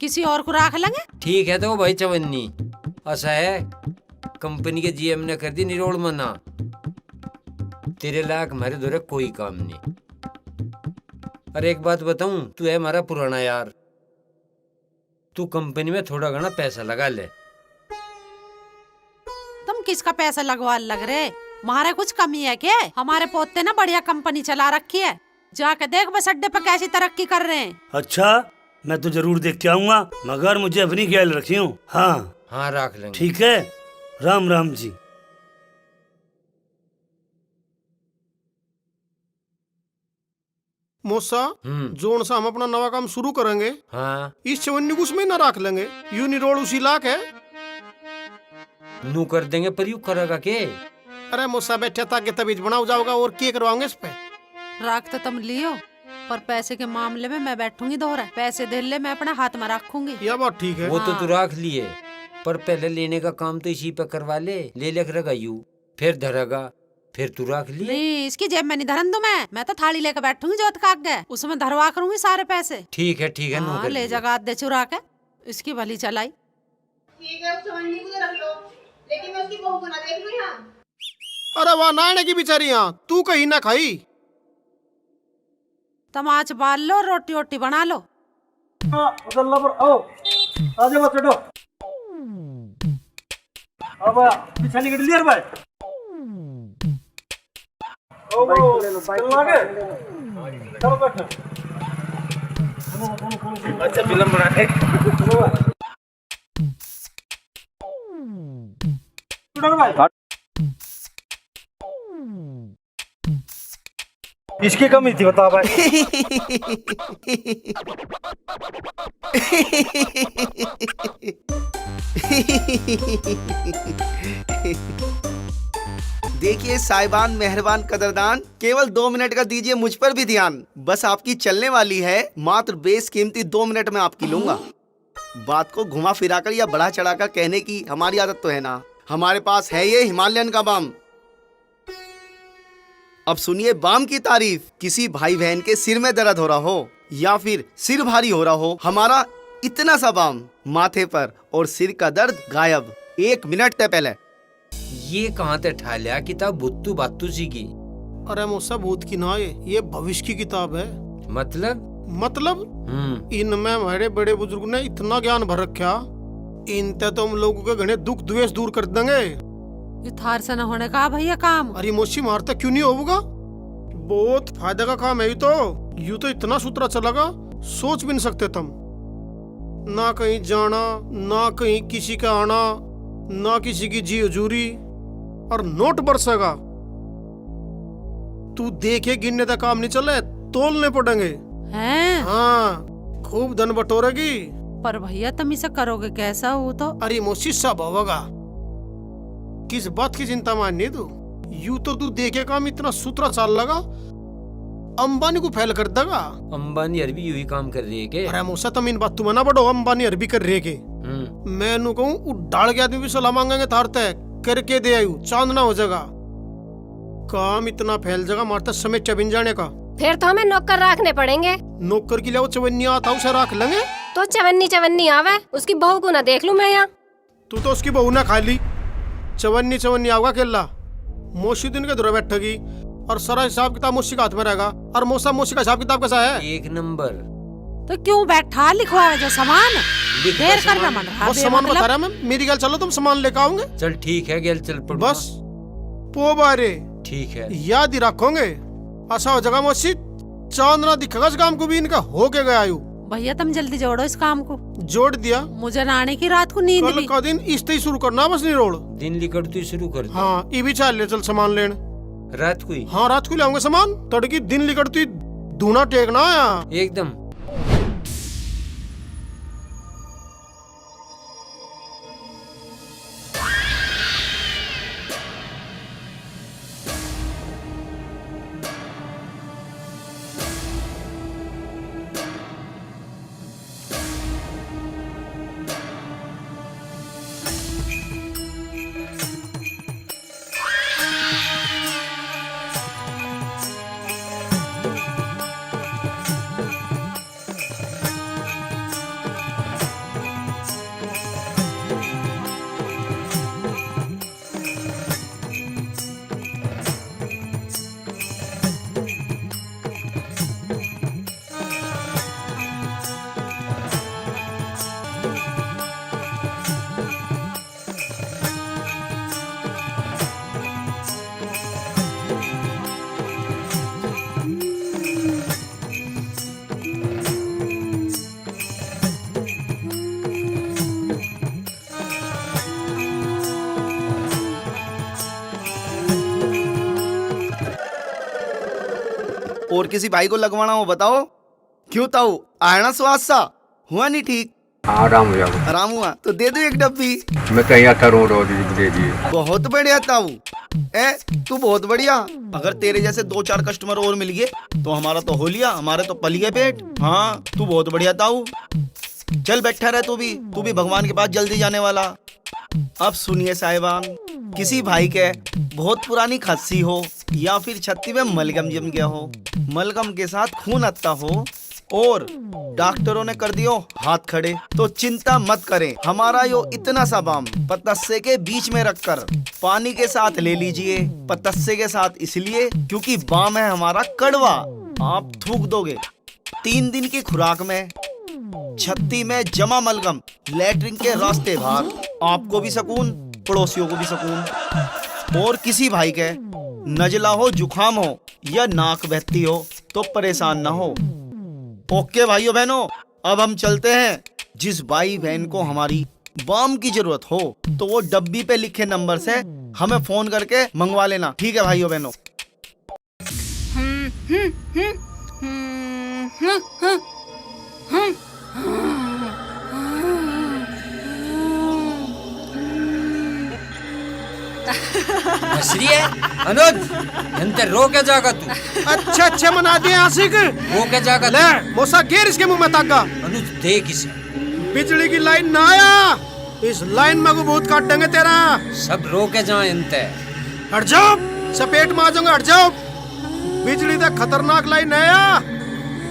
किसी और को रख लेंगे। ठीक है तो भाई चवन्नी, ऐसा है कंपनी के जीएम ने कर दी निरोड़ मना, तेरे लायक हमारे दौरे कोई काम नहीं। अरे एक बात बताऊं, तू है हमारा पुराना यार, तू कंपनी में थोड़ा घना पैसा लगा ले। तुम किसका पैसा लगवा लग रहे? हमारे कुछ कमी है क्या? हमारे पोते ना बढ़िया कंपनी चला रखी है, जाके देख बस अड्डे पे कैसी तरक्की कर रहे हैं। अच्छा, मैं तो जरूर देख के आऊंगा, मगर मुझे अपनी ख्याल रखियो। हाँ हाँ, रख लेंगे। ठीक है, राम राम जी। मौसा, जोन सा हम अपना नवा काम शुरू करेंगे, हाँ, इस चवन्नी को उसमें न रख लेंगे। यू निरोड़ उसी लाख है, नू कर देंगे, पर यू करेगा के? अरे मौसा बैठे ताकि तबीज बनाओ जाओगा, और क्या करवाओगे इस पे? राख तो तुम लियो, पर पैसे के मामले में मैं बैठूंगी दोहरा। पैसे दे ले, मैं अपना हाथ में रखूंगी। यह बात ठीक है। वो तो तू रख लिए, पर पहले लेने का काम तो इसी पे करवा ले लेकर रखा यू, फिर धरेगा, फिर तू रख लिए। नहीं, इसकी जेब में नहीं धरन दूं मैं तो थाली लेकर बैठूंगी जोत काट गए, उसमें धरवा करूंगी सारे पैसे। ठीक है ठीक है, नू कर ले जगा दे चुरा के, इसकी भली चलाई। ठीक है, उस चवन्नी को तो रख लो, लेकिन मैं उसकी बहू को ना देख लूं यहाँ। अरे वाह, नाने की बेचारी यहाँ, तू कहीं ना खाई। तमाच बाल लो, रोटी वोटी बना लो। पर आओ, आ जाओ, चढ़ो। अब पीछे निकल लिया भाई। चलो आगे, चलो बैठो। अच्छा, फिल्म बना है। इसकी कमी थी, बता भाई। देखिए साहिबान, मेहरबान, कदरदान, केवल 2 मिनट का दीजिए मुझ पर भी ध्यान। बस आपकी चलने वाली है, मात्र बेशकीमती 2 मिनट में आपकी लूंगा। बात को घुमा फिराकर या बढ़ा चढ़ाकर कहने की हमारी आदत तो है ना। हमारे पास है ये हिमालयन का बाम। अब सुनिए बाम की तारीफ। किसी भाई बहन के सिर में दर्द हो रहा हो या फिर सिर भारी हो रहा हो, हमारा इतना सा बाम माथे पर और सिर का दर्द गायब 1 मिनट से पहले। ये कहाँ ते ठा लिया किताब भुत्तू बातू सी की? अरे मुझसे भूत की ना ये भविष्य की किताब है। मतलब इनमें बड़े बड़े बुजुर्ग ने इतना ज्ञान भर रखा, इनते तो हम लोगों के घने दुख द्वेष दूर कर देंगे। ये थार से न होने का भैया काम। अरे मोशी मारता क्यों नहीं होगा? बहुत फायदा का काम है। यूं तो इतना सूत्रा चलेगा सोच भी नहीं सकते तुम। ना कहीं जाना, ना कहीं किसी का आना, ना किसी की जी हजूरी, और नोट बरसेगा। तू देखे गिनने का काम नहीं चले, तोलने पड़ेंगे। हैं? हाँ, खूब धन बटोरेगी। पर भैया तुम इसे करोगे कैसा? वो तो अरे मोशी सब होगा, किस बात की चिंता माननी तू। यूं तो तू देखे काम इतना सूत्रा चाल लगा, अंबानी को फैल कर देगा। अंबानी अरबी यू ही काम कर रही है के? अरे मूसा तुम इन बात तू मना बढ़ो, अंबानी अरबी कर रहे के। मैं नु कहूँ उड़ाड़ के आदमी भी सलाह मांगेंगे तारते करके दे आयु, चांदना हो जाएगा। काम इतना फैल जाएगा मारता समय चबिन जाने का। फिर तो हमें नौकर रखने पड़ेंगे। नौकर के लिए वो चवन्नी आता उसे रख लेंगे। तो चवन्नी आवे, उसकी बहू को ना देख लूं मैं यहाँ। तू तो उसकी बहू ना खा ली, चवन्नी आऊगा केला। मोशी दिन के दूर बैठेगी और सारा हिसाब किताब मोशी का हाथ में रहेगा। और मौसा मोशी का हिसाब किताब कैसा है? 1 नंबर। तो क्यों बैठा लिखवा जो सामान देर करना मन रहा। वो सामान बता रहा मैं, मेरी गल चलो तुम सामान लेकर आओगे। चल ठीक है गेल चल पड़। बस पो बारे ठीक है, याद ही रखोगे। ऐसा हो जाएगा मोशी चांदना दिखेगा इस काम को भी इनका हो के गया। भैया तुम जल्दी जोड़ो इस काम को। जोड़ दिया। मुझे नाने की रात को नींद कल का दिन इस ही शुरू करना, बस नहीं रोड दिन लिकड़ती शुरू कर। हाँ ये भी चल ले, चल सामान लेने रात को ही। हाँ रात को ले आऊंगे सामान, तड़की दिन लिकड़ती धूना टेकना है एकदम। और किसी भाई को लगवाना हो बताओ। क्यों ताऊ आयना स्वाद सा हुआ नहीं ठीक? आराम हो जाओ। आराम हुआ तो दे दो 1 डब्बी। मैं कहीं आता रोड दे दिए। बहुत बढ़िया ताऊ, तू बहुत बढ़िया। अगर तेरे जैसे 2-4 कस्टमर और मिल गए तो हमारा तो हो लिया, हमारे तो पल गए पेट। हाँ तू बहुत बढ़िया ताऊ, चल बैठा रहे। तू भी भगवान के पास जल्दी जाने वाला। अब सुनिए साहिबान, किसी भाई के बहुत पुरानी खस्सी हो या फिर छत्ती में मलगम जम गया हो, मलगम के साथ खून आता हो और डॉक्टरों ने कर दियो हाथ खड़े, तो चिंता मत करें। हमारा यो इतना सा बाम पतस्से के बीच में रखकर पानी के साथ ले लीजिए। पतस्से के साथ इसलिए क्योंकि बाम है हमारा कड़वा, आप थूक दोगे। 3 दिन की खुराक में छत्ती में जमा मलगम लेटरिन के रास्ते बाहर, आपको भी सुकून, पड़ोसियों को भी सुकून। और किसी भाई के नजला हो, जुखाम हो या नाक बहती हो तो परेशान ना हो। ओके भाइयों बहनों, अब हम चलते हैं। जिस भाई बहन को हमारी बाम की जरूरत हो तो वो डब्बी पे लिखे नंबर से हमें फोन करके मंगवा लेना, ठीक है भाइयों बहनों? हंस रही है अनुज, अंतर रो के जागा तू। अच्छे अच्छे मना दिए आशिक, रो के जागा ले मोसा गेर इसके मुंह में तागा। अनुज देख इसे, बिजली की लाइन ना आया, इस लाइन में को बहुत काट देंगे तेरा। सब रो के जाए अंतर। हट जाओ, सपेट मार जाऊंगा, हट जाओ। बिजली तो खतरनाक लाइन है या?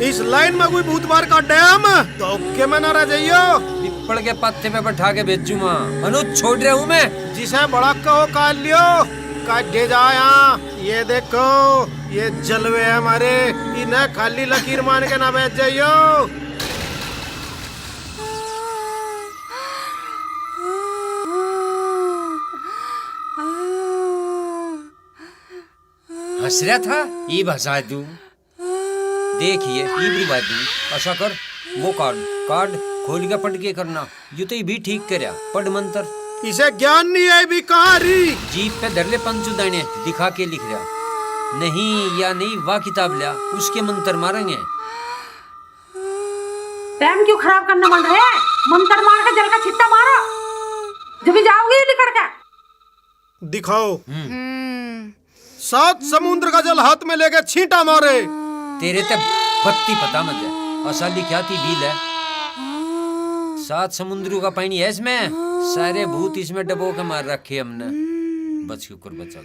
इस लाइन में कोई भूत बार का डैम तो के में ना रह जाइयो। पिपल के पत्ते पे बैठा के भेजूंगा। अनुज छोड़ रहा हूँ मैं। जिसे बड़ा कहो काट लियो, काट दे जा यहाँ। ये देखो ये जलवे है हमारे, इन्हें खाली लकीर मान के ना बैठ जाइयो। हंस रहा था ये भसा तू। देखिए ये बात ऐसा कर, वो कार्ड खोल के पढ़ के करना। यू तो ये भी ठीक करया, पढ़ मंत्र। इसे ज्ञान नहीं है भिखारी। जीप पे धरले पंचू दाने दिखा के लिख रहा। नहीं या नहीं वाह किताब लिया, उसके मंत्र मारेंगे। टाइम क्यों खराब करना मन रहे? मंत्र मार के जल का छिट्टा मारो, जब भी जाओगे निकल के। दिखाओ। 7 समुद्र का जल हाथ में लेके छींटा मारे। तेरे ते बत्ती पता मुझे, असल लिखा थी बील है। 7 समुद्रों का पानी है इसमें, सारे भूत इसमें डबो के मार रखे हमने। बच के ऊपर बचा।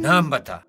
नाम बता।